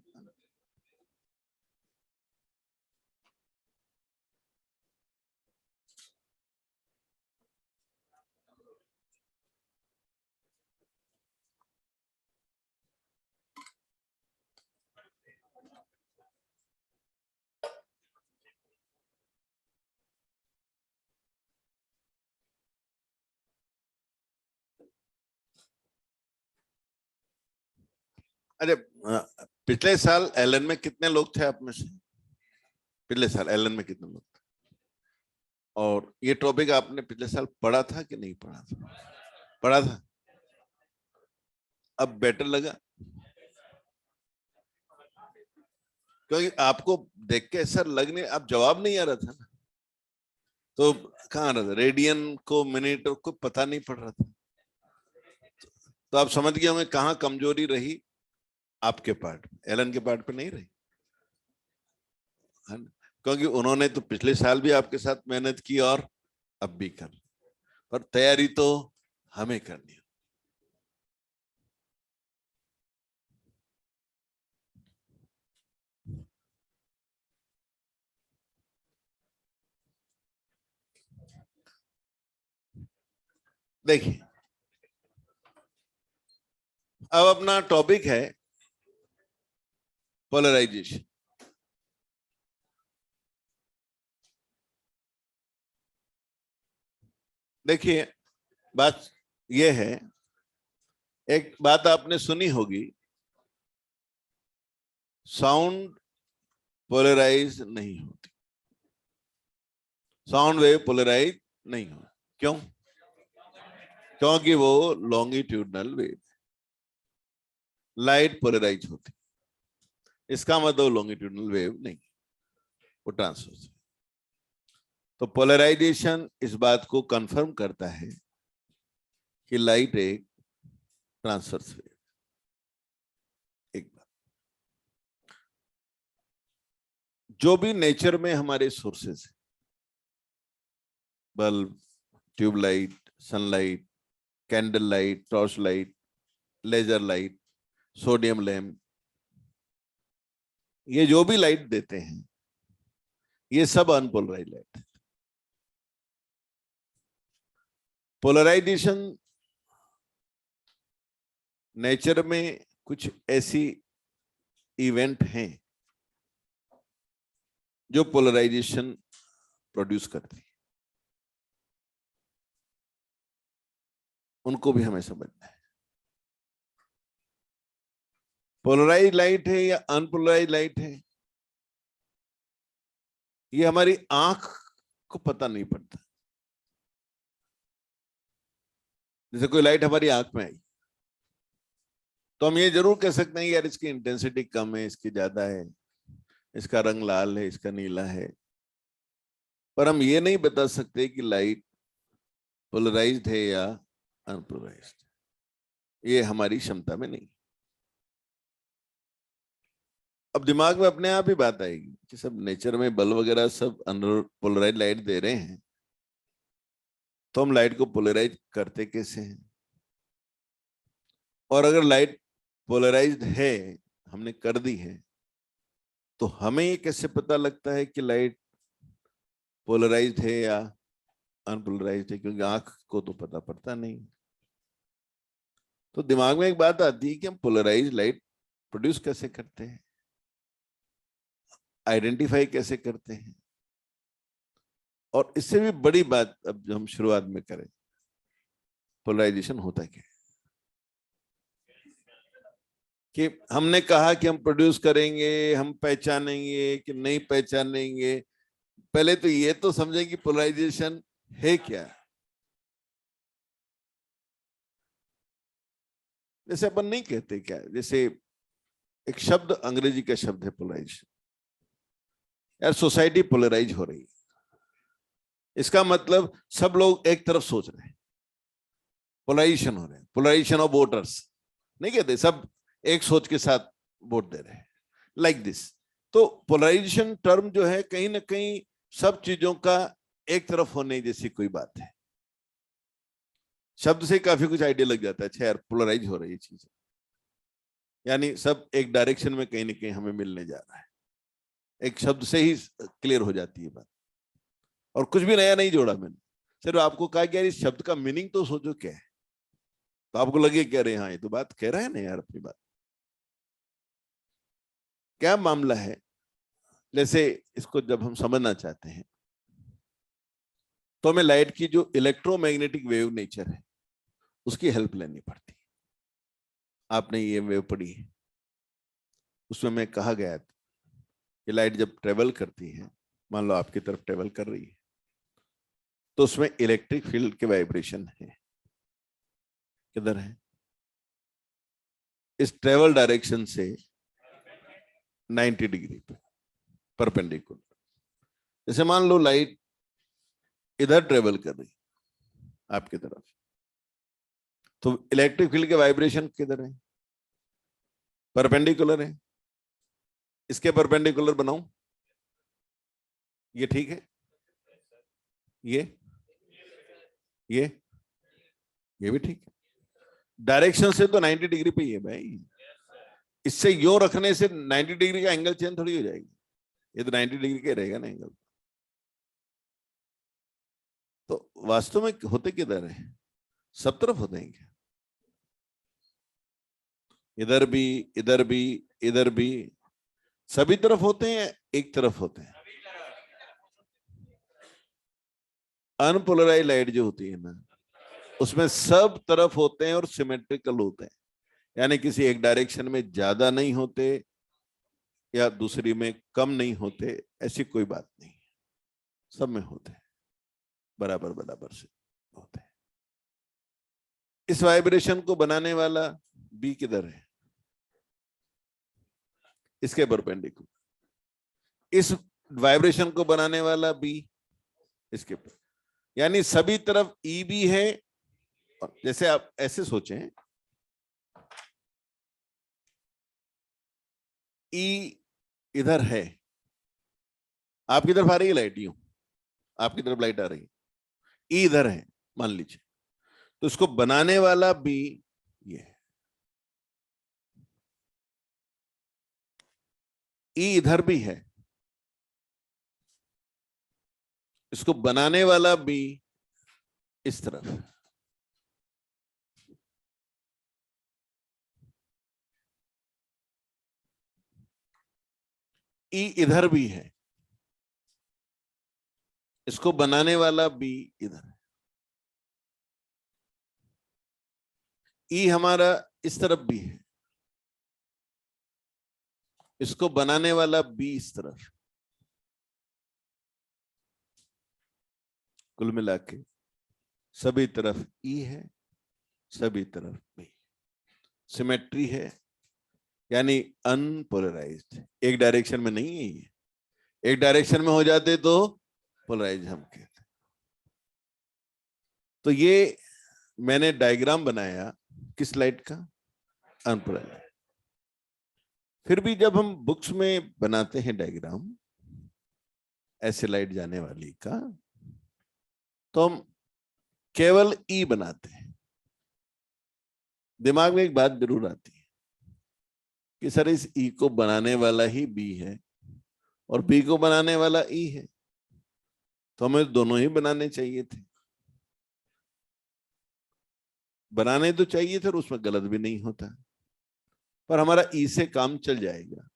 अरे पिछले साल एलन में कितने लोग थे आप में से? पिछले साल एलन में कितने लोग थे? और ये टॉपिक आपने पिछले साल पढ़ा था कि नहीं पढ़ा था? पढ़ा था। अब बेटर लगा? क्योंकि आपको देख के ऐसा लगने, आप जवाब नहीं आ रहा था ना, तो कहाँ आ रहा था? रेडियन को मिनट को पता नहीं पड़ रहा था। तो आप समझ गए होंगे कहाँ कमजोरी रही आपके पार्ट, एलन के पार्ट पे नहीं रही है ना? क्योंकि उन्होंने तो पिछले साल भी आपके साथ मेहनत की और अब भी कर, पर तैयारी तो हमें करनी है। देखिए, अब अपना टॉपिक है पोलराइजेशन। देखिए, बात यह है, एक बात आपने सुनी होगी, साउंड पोलराइज नहीं होती, साउंड वेव पोलराइज नहीं होती। क्यों? क्योंकि वो लॉन्गिट्यूडनल वेव, लाइट पोलराइज होती, इसका मतलब लॉन्गिट्यूडनल वेव नहीं, वो ट्रांसवर्स। तो पोलराइजेशन इस बात को कंफर्म करता है कि लाइट एक ट्रांसवर्स वेव। एक बात, जो भी नेचर में हमारे सोर्सेस है, bulb, tube light, sunlight, candle light, torch light, laser light, sodium lamp, ये जो भी लाइट देते हैं ये सब अनपोलराइज लाइट है। पोलराइजेशन नेचर में कुछ ऐसी इवेंट हैं जो पोलराइजेशन प्रोड्यूस करती है, उनको भी हमें समझना है। पोलराइज लाइट है या अनपोलराइज लाइट है, ये हमारी आंख को पता नहीं पड़ता। जैसे कोई लाइट हमारी आंख में आई तो हम ये जरूर कह सकते हैं यार इसकी इंटेंसिटी कम है, इसकी ज्यादा है, इसका रंग लाल है, इसका नीला है, पर हम ये नहीं बता सकते कि लाइट पोलराइज्ड है या अनपोलराइज्ड। ये हमारी क्षमता में नहीं। अब दिमाग में अपने आप ही बात आएगी कि सब नेचर में बल्ब वगैरह सब पोलराइज लाइट दे रहे हैं, तो हम लाइट को पोलराइज करते कैसे हैं? और अगर लाइट पोलराइज्ड है, हमने कर दी है, तो हमें ये कैसे पता लगता है कि लाइट पोलराइज्ड है या अनपोलराइज्ड है? क्योंकि आंख को तो पता पड़ता नहीं। तो दिमाग में एक बात आती है कि हम पोलराइज्ड लाइट प्रोड्यूस कैसे करते हैं, आइडेंटिफाई कैसे करते हैं। और इससे भी बड़ी बात अब जो हम शुरुआत में करें, पोलराइजेशन होता क्या है? कि हमने कहा कि हम प्रोड्यूस करेंगे, हम पहचानेंगे कि नहीं पहचानेंगे। पहले तो ये तो समझें कि पोलराइजेशन है क्या। जैसे अपन नहीं कहते क्या, जैसे एक शब्द, अंग्रेजी का शब्द है पोलराइजेशन। यार सोसाइटी पोलराइज हो रही है, इसका मतलब सब लोग एक तरफ सोच रहे हैं, पोलराइजेशन हो रहे हैं। पोलराइजेशन ऑफ वोटर्स नहीं कहते, सब एक सोच के साथ वोट दे रहे हैं, लाइक दिस। तो पोलराइजेशन टर्म जो है कहीं ना कहीं सब चीजों का एक तरफ होने जैसी कोई बात है। शब्द से काफी कुछ आइडिया लग जाता है, अच्छा यार पोलराइज हो रही है चीजें, यानी सब एक डायरेक्शन में कहीं ना कहीं हमें मिलने जा रहा है। एक शब्द से ही क्लियर हो जाती है बात, और कुछ भी नया नहीं जोड़ा मैंने, सिर्फ आपको कहा कि यार इस शब्द का मीनिंग तो सोचो क्या है, तो आपको लगे कह रहे हाँ ये तो बात कह रहा है ना यार अपनी बात। क्या मामला है, जैसे इसको जब हम समझना चाहते हैं तो हमें लाइट की जो इलेक्ट्रोमैग्नेटिक वेव नेचर है उसकी हेल्प लेनी पड़ती है। आपने ये वेव पढ़ी है, उसमें मैं कहा गया था कि लाइट जब ट्रेवल करती है, मान लो आपकी तरफ ट्रेवल कर रही है, तो उसमें इलेक्ट्रिक फील्ड के वाइब्रेशन है। किधर है? इस ट्रेवल डायरेक्शन से 90 डिग्री पे परपेंडिकुलर। जैसे मान लो लाइट इधर ट्रेवल कर रही आपकी तरफ, तो इलेक्ट्रिक फील्ड के वाइब्रेशन किधर है? परपेंडिकुलर है। इसके परपेंडिकुलर बनाऊं, ये ठीक है, ये ये भी ठीक है। डायरेक्शन से तो 90 डिग्री पे ही है भाई, इससे यो रखने से 90 डिग्री का एंगल चेंज थोड़ी हो जाएगी, ये तो 90 डिग्री का रहेगा ना एंगल। तो वास्तव में होते किधर है? सब तरफ होते हैं क्या? इधर भी, इधर भी, इधर भी, सभी तरफ होते हैं, एक तरफ होते हैं? अनपोलराइज लाइट जो होती है ना, उसमें सब तरफ होते हैं और सिमेट्रिकल होते हैं, यानी किसी एक डायरेक्शन में ज्यादा नहीं होते या दूसरी में कम नहीं होते, ऐसी कोई बात नहीं, सब में होते हैं, बराबर बराबर से होते हैं। इस वाइब्रेशन को बनाने वाला बी किधर है? इसके परपेंडिकुलर। इस वाइब्रेशन को बनाने वाला बी इसके पर, यानी सभी तरफ ई बी है। जैसे आप ऐसे सोचें ई इधर है, आपकी तरफ आ रही है लाइट, यूं आपकी तरफ लाइट आ रही है, ई इधर है मान लीजिए, तो इसको बनाने वाला बी ये है, ई इधर भी है, इसको बनाने वाला बी इस तरफ, ई इधर भी है, इसको बनाने वाला बी इधर है, ई हमारा इस तरफ भी है, इसको बनाने वाला बी इस तरफ, कुल मिला के सभी तरफ ई है, सभी तरफ बी, सिमेट्री है, यानी अनपोलराइज्ड, एक डायरेक्शन में नहीं है ये, एक डायरेक्शन में हो जाते तो पोलराइज हम कहते। तो ये मैंने डायग्राम बनाया किस लाइट का, अनपोलराइज्ड। फिर भी जब हम बुक्स में बनाते हैं डायग्राम ऐसे लाइट जाने वाली का, तो हम केवल ई बनाते हैं। दिमाग में एक बात जरूर आती है कि सर इस ई को बनाने वाला ही बी है और बी को बनाने वाला ई है, तो हमें दोनों ही बनाने चाहिए थे। बनाने तो चाहिए थे और उसमें गलत भी नहीं होता, पर हमारा ई से काम चल जाएगा,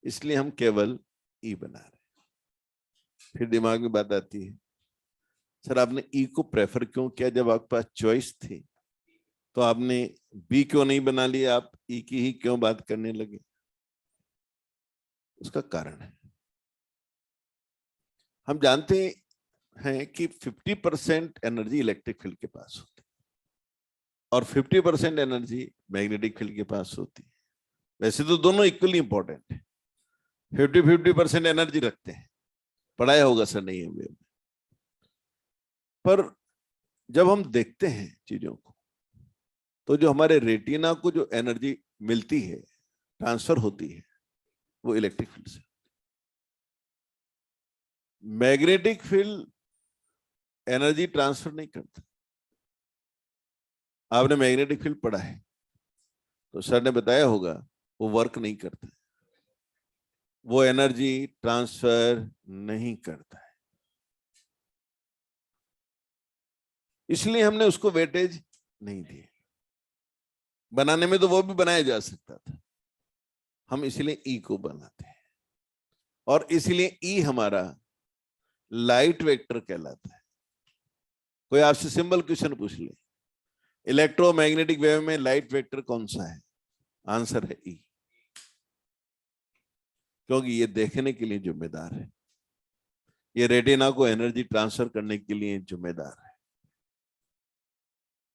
इसलिए हम केवल ई बना रहे। फिर दिमाग में बात आती है, सर आपने ई को प्रेफर क्यों किया, जब आपके पास चॉइस थी तो आपने बी क्यों नहीं बना लिया, आप ई की ही क्यों बात करने लगे। उसका कारण है, हम जानते हैं कि 50% एनर्जी इलेक्ट्रिक फील्ड के पास होती है और 50% एनर्जी मैग्नेटिक फील्ड के पास होती है। वैसे तो दोनों इक्वली इंपॉर्टेंट है, 50-50% एनर्जी रखते हैं, पढ़ाया होगा सर नहीं है, पर जब हम देखते हैं चीजों को, तो जो हमारे रेटिना को जो एनर्जी मिलती है, ट्रांसफर होती है, वो इलेक्ट्रिक फील्ड से। मैग्नेटिक फील्ड एनर्जी ट्रांसफर नहीं करता। आपने मैग्नेटिक फील्ड पढ़ा है तो सर ने बताया होगा वो वर्क नहीं करता, वो एनर्जी ट्रांसफर नहीं करता है, इसलिए हमने उसको वेटेज नहीं दी। बनाने में तो वो भी बनाया जा सकता था, हम इसलिए ई को बनाते हैं, और इसलिए ई हमारा लाइट वेक्टर कहलाता है। कोई आपसे सिंपल क्वेश्चन पूछ ले, इलेक्ट्रोमैग्नेटिक वेव में लाइट वेक्टर कौन सा है, आंसर है ई, क्योंकि ये देखने के लिए जिम्मेदार है, ये रेटिना को एनर्जी ट्रांसफर करने के लिए जिम्मेदार है।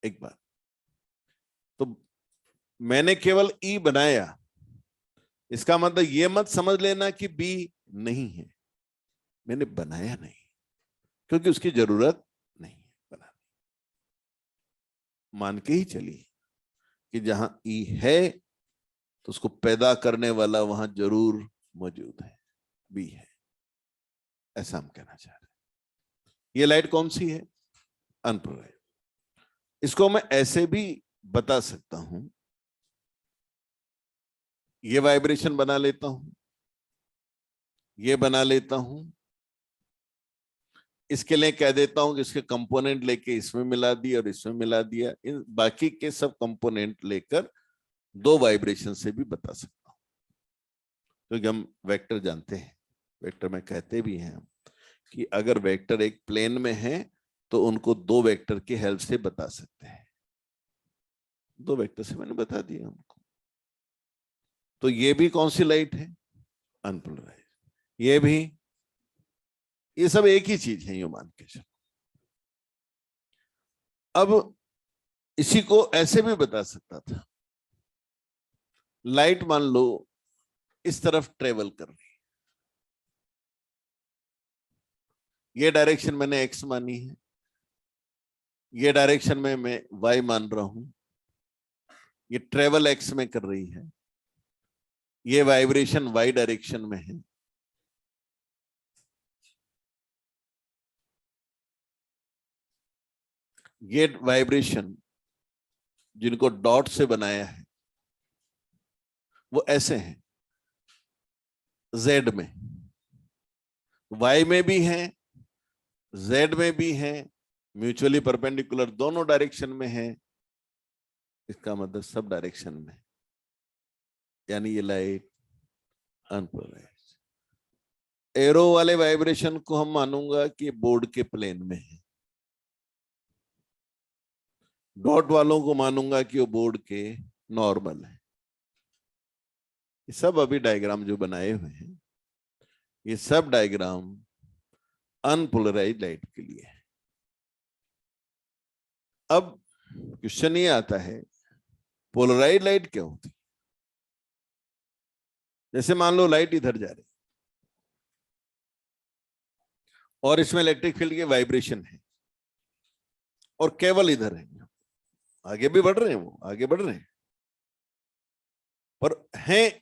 एक बात तो मैंने केवल ई बनाया, इसका मतलब ये मत समझ लेना कि बी नहीं है, मैंने बनाया नहीं, क्योंकि उसकी जरूरत नहीं है बनाने। मान के ही चलिए कि जहां ई है तो उसको पैदा करने वाला वहां जरूर मौजूद है, बी है, ऐसा हम कहना चाह रहे हैं। ये लाइट कौन सी है, अनपोलराइज्ड। इसको मैं ऐसे भी बता सकता हूं, ये वाइब्रेशन बना लेता हूं, ये बना लेता हूं, इसके लिए कह देता हूं कि इसके कंपोनेंट लेके इसमें मिला दिया और इसमें मिला दिया, इन बाकी के सब कंपोनेंट लेकर दो वाइब्रेशन से भी बता सकता हूं, क्योंकि हम वेक्टर जानते हैं, वेक्टर में कहते भी हैं हम कि अगर वेक्टर एक प्लेन में है तो उनको दो वेक्टर की हेल्प से बता सकते हैं, दो वेक्टर से मैंने बता दिया उनको। तो ये भी कौन सी लाइट है, अनपोलराइज्ड, ये भी, ये सब एक ही चीज है, यू मान के चलो। अब इसी को ऐसे भी बता सकता था, लाइट मान लो इस तरफ ट्रेवल कर रही है, ये डायरेक्शन मैंने एक्स मानी है, ये डायरेक्शन में मैं वाई मान रहा हूं, ये ट्रेवल एक्स में कर रही है, ये वाइब्रेशन वाई डायरेक्शन में है, ये वाइब्रेशन जिनको डॉट से बनाया है वो ऐसे हैं जेड में, वाई में भी हैं, जेड में भी हैं, म्यूचुअली परपेंडिकुलर दोनों डायरेक्शन में है। इसका मतलब सब डायरेक्शन में, यानी ये लाइट अनपोलराइज्ड। एरो वाले वाइब्रेशन को हम मानूंगा कि बोर्ड के प्लेन में है, डॉट वालों को मानूंगा कि वो बोर्ड के नॉर्मल है। ये सब अभी डायग्राम जो बनाए हुए हैं, ये सब डायग्राम अनपोलराइज्ड लाइट के लिए है। अब क्वेश्चन ये आता है, पोलराइज्ड लाइट क्या होती? जैसे मान लो लाइट इधर जा रही और इसमें इलेक्ट्रिक फील्ड के वाइब्रेशन है और केवल इधर है, आगे भी बढ़ रहे हैं, वो आगे बढ़ रहे हैं, पर हैं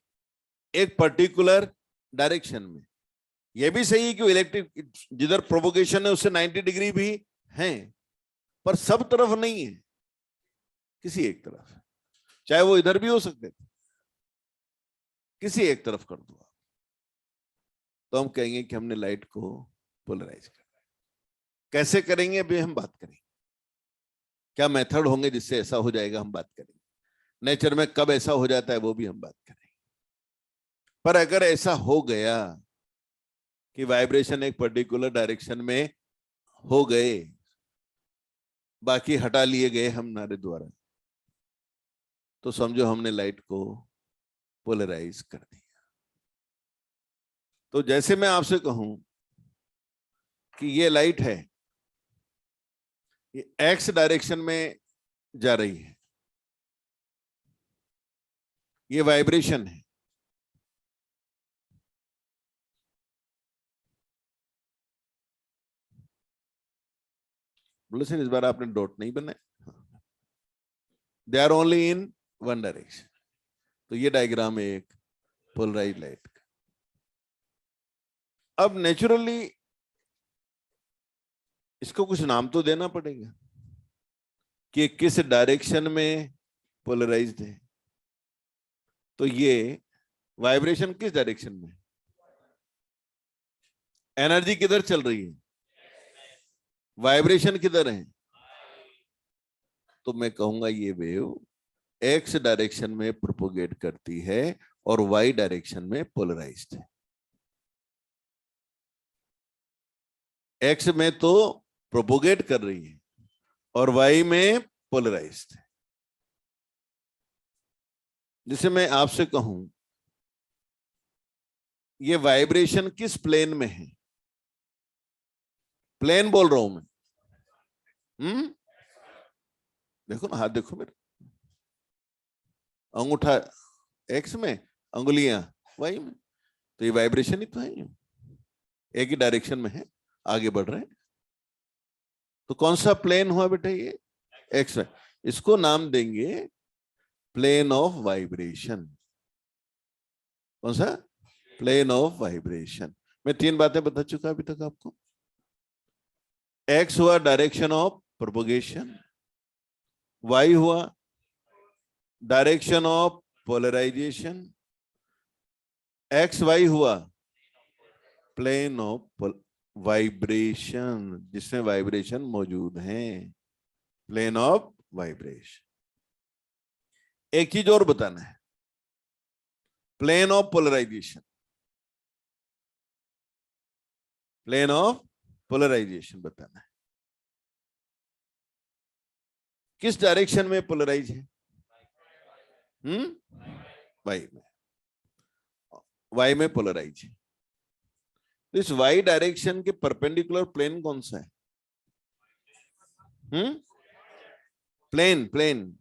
एक पर्टिकुलर डायरेक्शन में। यह भी सही है कि इलेक्ट्रिक जिधर प्रोपोगेशन है उससे 90 डिग्री भी है, पर सब तरफ नहीं है, किसी एक तरफ, चाहे वो इधर भी हो सकते थे, किसी एक तरफ कर दो आप, तो हम कहेंगे कि हमने लाइट को पोलराइज कर। कैसे करेंगे अभी हम बात करेंगे, क्या मेथड होंगे जिससे ऐसा हो जाएगा हम बात करेंगे, नेचर में कब ऐसा हो जाता है वो भी हम बात करेंगे। पर अगर ऐसा हो गया कि वाइब्रेशन एक पर्टिकुलर डायरेक्शन में हो गए, बाकी हटा लिए गए हमारे द्वारा, तो समझो हमने लाइट को पोलराइज कर दिया। तो जैसे मैं आपसे कहूं कि ये लाइट है, ये एक्स डायरेक्शन में जा रही है, ये वाइब्रेशन है, बोले सर इस बार आपने डॉट नहीं बनाए, they are only in one direction. तो ये डायग्राम है एक पोलराइज्ड लाइट का। अब नेचुरली इसको कुछ नाम तो देना पड़ेगा कि किस डायरेक्शन में पोलराइज्ड है। तो ये वाइब्रेशन किस डायरेक्शन में, एनर्जी किधर चल रही है, वाइब्रेशन किधर है, तो मैं कहूंगा ये वेव एक्स डायरेक्शन में प्रोपोगेट करती है और वाई डायरेक्शन में पोलराइज्ड है। एक्स में तो प्रोपोगेट कर रही है और वाई में पोलराइज्ड है। जिसे मैं आपसे कहूं ये वाइब्रेशन किस प्लेन में है, प्लेन बोल रहा हूं मैं, देखो ना, हाथ देखो मेरे, अंगूठा एक्स में, अंगुलियां वाई में, तो ये वाइब्रेशन ही तो है, एक ही डायरेक्शन में है, आगे बढ़ रहे हैं। तो कौन सा प्लेन हुआ बेटा ये, एक्स वाई, इसको नाम देंगे प्लेन ऑफ वाइब्रेशन। कौन सा, प्लेन ऑफ वाइब्रेशन। मैं 3 बातें बता चुका अभी तक आपको। एक्स हुआ डायरेक्शन ऑफ प्रोपोगेशन, वाई हुआ direction of polarisation, X Y हुआ प्लेन ऑफ वाइब्रेशन, जिसमें वाइब्रेशन मौजूद है, प्लेन ऑफ वाइब्रेशन। एक चीज और बताना है, plane of polarisation, plane of polarisation बताना है, किस डायरेक्शन में पोलराइज है, वाई में, वाई में पोलराइज है। तो इस वाई डायरेक्शन के परपेंडिकुलर प्लेन कौन सा है, प्लेन, प्लेन,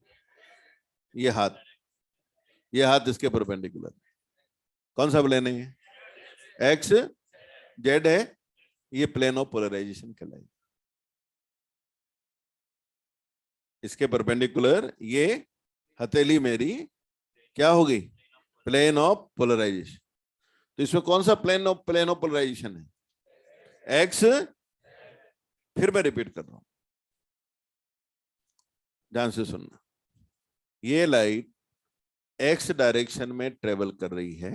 ये हाथ इसके परपेंडिकुलर, कौन सा प्लेन है ये, एक्स जेड है, ये प्लेन ऑफ पोलराइजेशन कहलाएगा। इसके परपेंडिकुलर ये हथेली मेरी क्या होगी, प्लेन ऑफ पोलराइजेशन। तो इसमें कौन सा प्लेन ऑफ पोलराइजेशन है? एक्स। फिर मैं रिपीट कर रहा हूं, ध्यान से सुनना। ये लाइट एक्स डायरेक्शन में ट्रेवल कर रही है,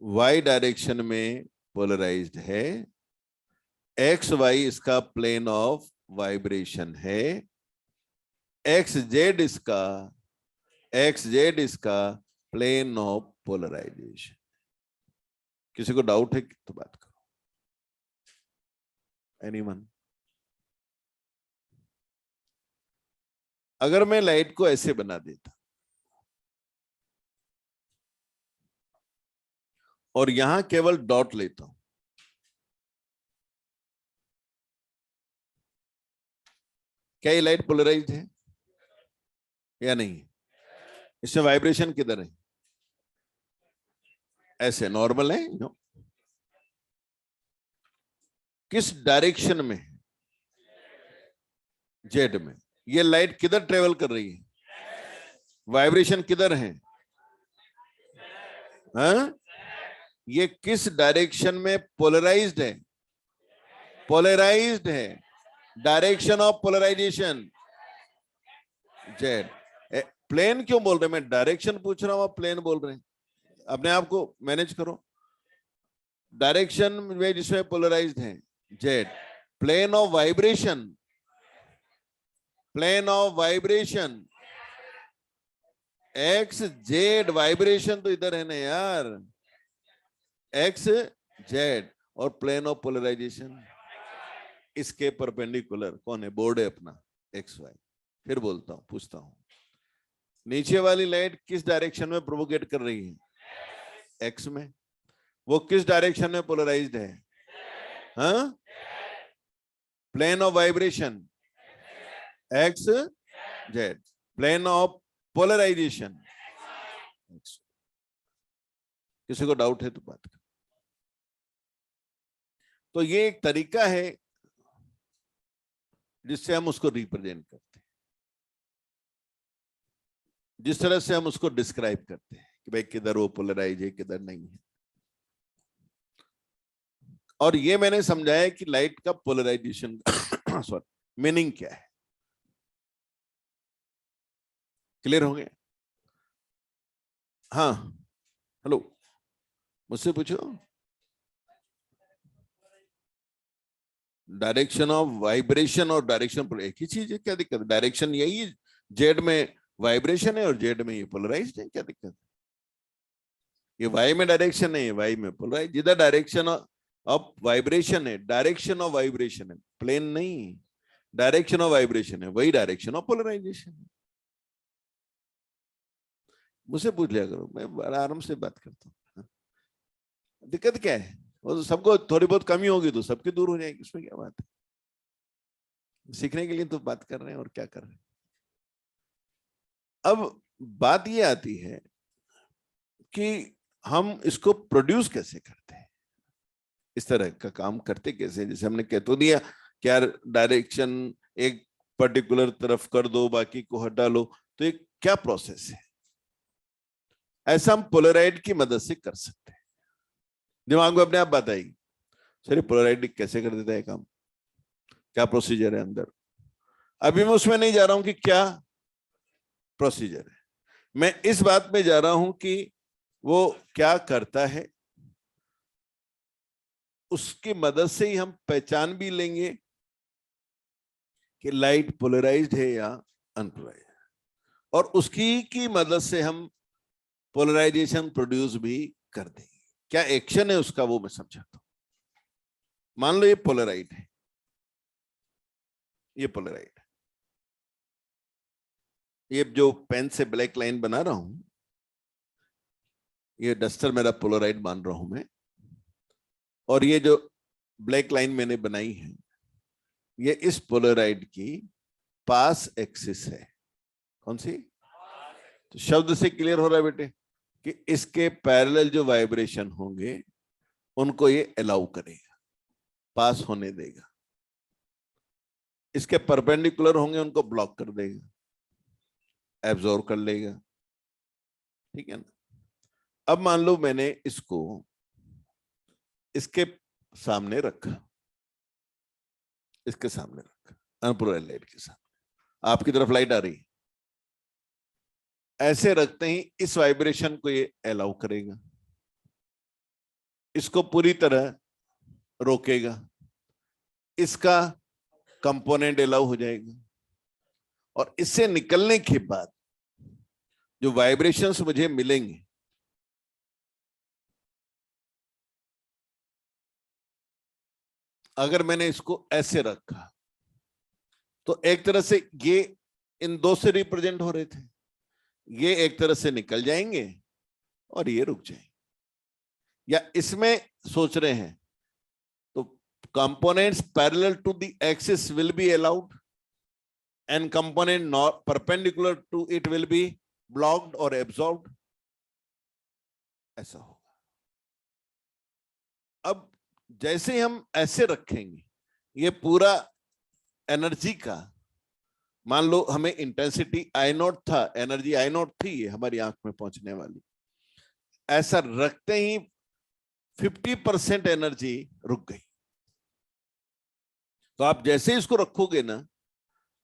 वाई डायरेक्शन में पोलराइज्ड है, एक्स वाई इसका प्लेन ऑफ वाइब्रेशन है, एक्स जेड इसका प्लेन ऑफ पोलराइजेशन। किसी को डाउट है तो बात करो। एनीवन? अगर मैं लाइट को ऐसे बना देता और यहां केवल डॉट लेता हूं, क्या ये लाइट पोलराइज्ड है या नहीं? इसमें वाइब्रेशन किधर है? ऐसे नॉर्मल है, नो? किस डायरेक्शन में? जेड में। ये लाइट किधर ट्रेवल कर रही है? वाइब्रेशन किधर है? हाँ? ये किस डायरेक्शन में पोलराइज्ड है? पोलराइज्ड है। Direction of polarisation Z. Plane क्यों बोल रहे? मैं डायरेक्शन पूछ रहा हूं, आप प्लेन बोल रहे हैं। अपने आप को मैनेज करो। डायरेक्शन में जिसमें पोलराइज्ड है Z, plane of vibration X Z. Vibration तो इधर है ना यार, एक्स जेड। और प्लेन ऑफ पोलराइजेशन इसके परपेंडिकुलर कौन है? बोर्ड है अपना, एक्स वाई। फिर बोलता हूं, पूछता हूं, नीचे वाली लाइट किस डायरेक्शन में प्रोपोगेट कर रही है? एक्स में। वो किस डायरेक्शन में पोलराइज्ड है? हाँ? Plane of vibration X Z, plane of polarisation. किसी को डाउट है तो बात कर। तो ये एक तरीका है जिससे हम उसको रिप्रेजेंट करते हैं, जिस तरह से हम उसको डिस्क्राइब करते हैं कि भाई किधर वो पोलराइज है, किधर नहीं है। और ये मैंने समझाया कि लाइट का पोलराइजेशन सॉरी मीनिंग क्या है। क्लियर हो गया? हाँ, हेलो, मुझसे पूछो। डायरेक्शन ऑफ वाइब्रेशन और डायरेक्शन एक ही चीज है, क्या दिक्कत? डायरेक्शन यही है, जेड में वाइब्रेशन है और जेड में ये पोलराइज्ड है, क्या दिक्कत है? ये वाई में डायरेक्शन है, वाई में पोलराइज। जिधर डायरेक्शन ऑफ वाइब्रेशन है, डायरेक्शन ऑफ वाइब्रेशन है, प्लेन नहीं, डायरेक्शन ऑफ वाइब्रेशन है, वही डायरेक्शन ऑफ पोलराइजेशन है। मुझसे पूछ लिया करो, मैं बड़ा आराम से बात करता हूँ। दिक्कत क्या है? वो तो सबको थोड़ी बहुत कमी होगी तो सबकी दूर हो जाएगी, उसमें क्या बात है? सीखने के लिए तो बात कर रहे हैं, और क्या कर रहे हैं। अब बात ये आती है कि हम इसको प्रोड्यूस कैसे करते हैं, इस तरह का काम करते कैसे? जैसे हमने कह तो दिया कि यार डायरेक्शन एक पर्टिकुलर तरफ कर दो, बाकी को हटा लो, तो ये क्या प्रोसेस है? ऐसा हम पोलराइड की मदद से कर सकते हैं। दिमाग में अपने आप बात आएगी, सर पोलराइड कैसे कर देता है काम, क्या प्रोसीजर है अंदर। अभी मैं उसमें नहीं जा रहा हूं कि क्या प्रोसीजर है, मैं इस बात में जा रहा हूं कि वो क्या करता है। उसकी मदद से ही हम पहचान भी लेंगे कि लाइट पोलराइज्ड है या अनपोलराइज्ड, और उसकी की मदद से हम पोलराइजेशन प्रोड्यूस भी कर देंगे। क्या एक्शन है उसका वो मैं समझाता हूं। मान लो ये पोलराइड है, ये पोलराइड है, ये जो पेन से ब्लैक लाइन बना रहा हूं, ये डस्टर मेरा पोलराइड मान रहा हूं मैं, और ये जो ब्लैक लाइन मैंने बनाई है ये इस पोलराइड की पास एक्सिस है। कौन सी? तो शब्द से क्लियर हो रहा है बेटे कि इसके पैरेलल जो वाइब्रेशन होंगे उनको ये अलाउ करेगा, पास होने देगा। इसके परपेंडिकुलर होंगे उनको ब्लॉक कर देगा, एब्जॉर्ब कर लेगा। ठीक है ना? अब मान लो मैंने इसको इसके सामने रखा, इसके सामने रखा, अनपोलराइज्ड लाइट के सामने, आपकी तरफ लाइट आ रही है, ऐसे रखते ही इस वाइब्रेशन को ये अलाउ करेगा, इसको पूरी तरह रोकेगा, इसका कंपोनेंट अलाउ हो जाएगा, और इससे निकलने के बाद जो वाइब्रेशंस मुझे मिलेंगे, अगर मैंने इसको ऐसे रखा तो एक तरह से ये इन दो से रिप्रेजेंट हो रहे थे, ये एक तरह से निकल जाएंगे और ये रुक जाएंगे, या इसमें सोच रहे हैं तो components parallel to the axis will be allowed and component not perpendicular to it will be blocked और एब्जॉर्ब्ड, ऐसा होगा। अब जैसे हम ऐसे रखेंगे, ये पूरा एनर्जी का, मान लो हमें इंटेंसिटी आई नॉट था, एनर्जी आई नॉट थी ये हमारी आंख में पहुंचने वाली, ऐसा रखते ही 50% एनर्जी रुक गई। तो आप जैसे इसको रखोगे ना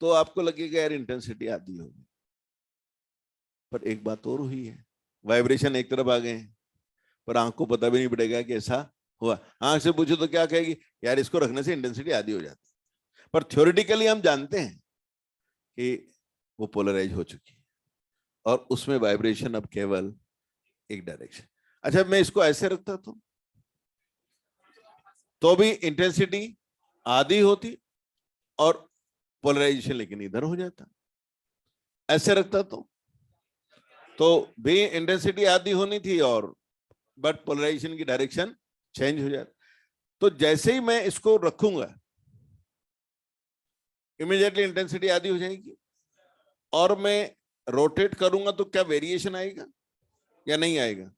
तो आपको लगेगा यार इंटेंसिटी आधी होगी, पर एक बात और हुई है, वाइब्रेशन एक तरफ आ गए हैं, पर आंख को पता भी नहीं पड़ेगा कि ऐसा हुआ। आंख से पूछो तो क्या कहेगी, यार इसको रखने से इंटेंसिटी आधी हो जाती है, पर थ्योरेटिकली हम जानते हैं कि वो पोलराइज हो चुकी है और उसमें वाइब्रेशन अब केवल एक डायरेक्शन। अच्छा, मैं इसको ऐसे रखता तो भी इंटेंसिटी आधी होती और पोलराइजेशन लेकिन इधर हो जाता, ऐसे रखता तो भी इंटेंसिटी आधी होनी थी और बट पोलराइजेशन की डायरेक्शन चेंज हो जाता। तो जैसे ही मैं इसको रखूंगा इमीडिएटली इंटेंसिटी आधी हो जाएगी, और मैं रोटेट करूंगा तो क्या वेरिएशन आएगा या नहीं आएगा?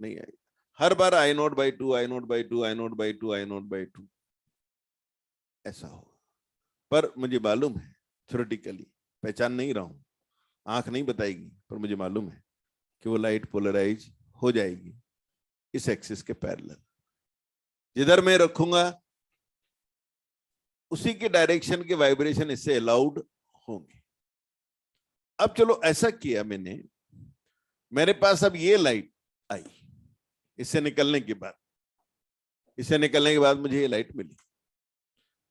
नहीं आएगा। हर बार I naught by two, I naught by two, I naught by two, I naught by two ऐसा होगा। पर मुझे मालूम है, थ्योरेटिकली पहचान नहीं रहा हूं, आंख नहीं बताएगी, पर मुझे मालूम है कि वो लाइट पोलराइज हो जाएगी इस एक्सिस के पैरेलल। जिधर मैं रखूंगा उसी के डायरेक्शन के वाइब्रेशन इससे अलाउड होंगे। अब चलो ऐसा किया मैंने, मेरे पास अब ये लाइट आई, इससे निकलने के बाद, इससे निकलने के बाद मुझे ये लाइट मिली।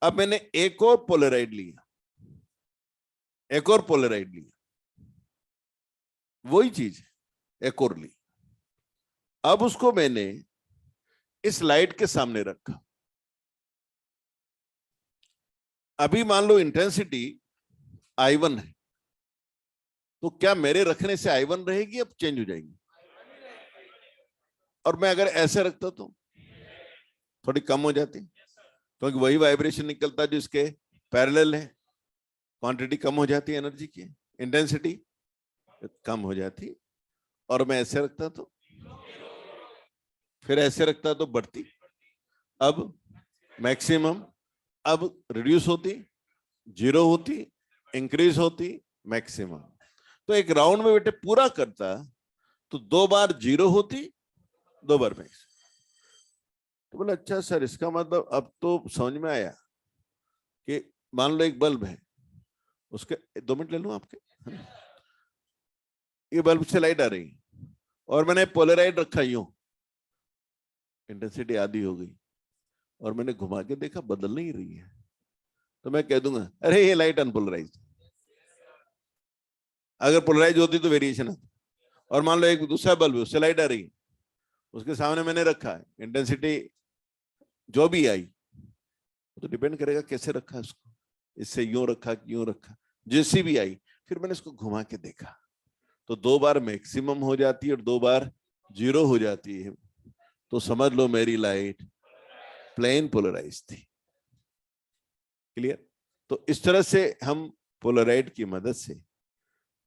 अब मैंने एक और पोलराइड लिया, एक और पोलराइड लिया, वही चीज एक और ली। अब उसको मैंने इस लाइट के सामने रखा। अभी मान लो इंटेंसिटी I1 है, तो क्या मेरे रखने से I1 रहेगी, अब चेंज हो जाएगी? और मैं अगर ऐसे रखता तो थोड़ी कम हो जाती, क्योंकि वही वाइब्रेशन निकलता जो इसके पैरेलल है, क्वांटिटी कम हो जाती है एनर्जी की, इंटेंसिटी कम हो जाती। और मैं ऐसे रखता तो, फिर ऐसे रखता तो बढ़ती, अब मैक्सिमम, अब रिड्यूस होती, जीरो होती, इंक्रीज होती, मैक्सिमम। तो एक राउंड में बेटे पूरा करता तो 2 बार जीरो होती, 2 बार मैक्सिमम। तो बोला अच्छा सर, इसका मतलब अब तो समझ में आया कि मान लो एक बल्ब है, उसके 2 मिनट ले लूं आपके, ये बल्ब से लाइट आ रही और मैंने पोलराइड रखा यूं, इंटेंसिटी आधी हो गई और मैंने घुमा के देखा बदल नहीं रही है, तो मैं कह दूंगा अरे ये लाइट अनपोलराइज्ड। अगर पोलराइज होती तो वेरिएशन आता। और मान लो एक दूसरा बल्ब है, उससे लाइट आ रही है, उसके सामने मैंने रखा है, इंटेंसिटी जो भी आई, तो डिपेंड करेगा कैसे रखा उसको, इससे यूं रखा यूं रखा, जैसी भी आई, फिर मैंने इसको घुमा के देखा तो 2 बार मैक्सिमम हो जाती है और 2 बार जीरो हो जाती है। तो समझ लो मेरी लाइट प्लेन पोलराइज थी। क्लियर? तो इस तरह से हम पोलराइड की मदद से,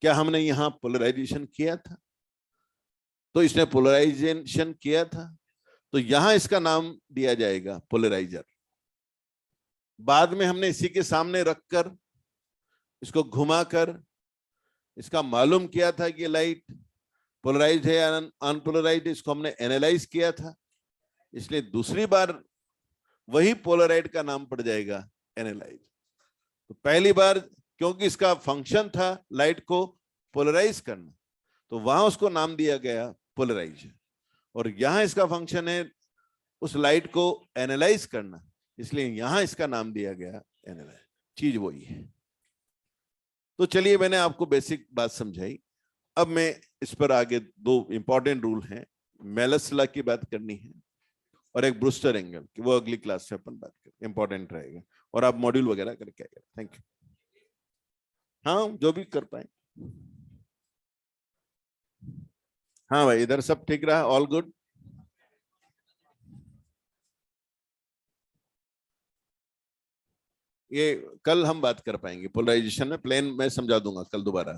क्या हमने यहां पोलराइजेशन किया था? तो इसने पोलराइजेशन किया था, तो यहां इसका नाम दिया जाएगा पोलराइजर। बाद में हमने इसी के सामने रखकर इसको घुमाकर इसका मालूम किया था कि लाइट पोलराइज्ड है या अनपोलराइज्ड, इसको हमने एनालाइज किया था, इसलिए दूसरी बार वही पोलराइड का नाम पड़ जाएगा एनालाइज। तो पहली बार क्योंकि इसका फंक्शन था लाइट को पोलराइज करना, तो वहां उसको नाम दिया गया पोलराइज, और यहां इसका फंक्शन है उस लाइट को एनालाइज करना, इसलिए यहां इसका नाम दिया गया एनालाइज। चीज वही है। तो चलिए, मैंने आपको बेसिक बात समझाई। अब मैं इस पर आगे दो इंपॉर्टेंट रूल हैं, मेलस लॉ की बात करनी है और एक ब्रूस्टर एंगल की, वो अगली क्लास में अपन बात करें, इंपॉर्टेंट रहेगा, और आप मॉड्यूल वगैरह करके आएगा। Thank you. हाँ, जो भी कर पाए। हाँ भाई, इधर सब ठीक रहा, ऑल गुड। ये कल हम बात कर पाएंगे पोलराइजेशन में, प्लेन मैं समझा दूंगा कल दोबारा।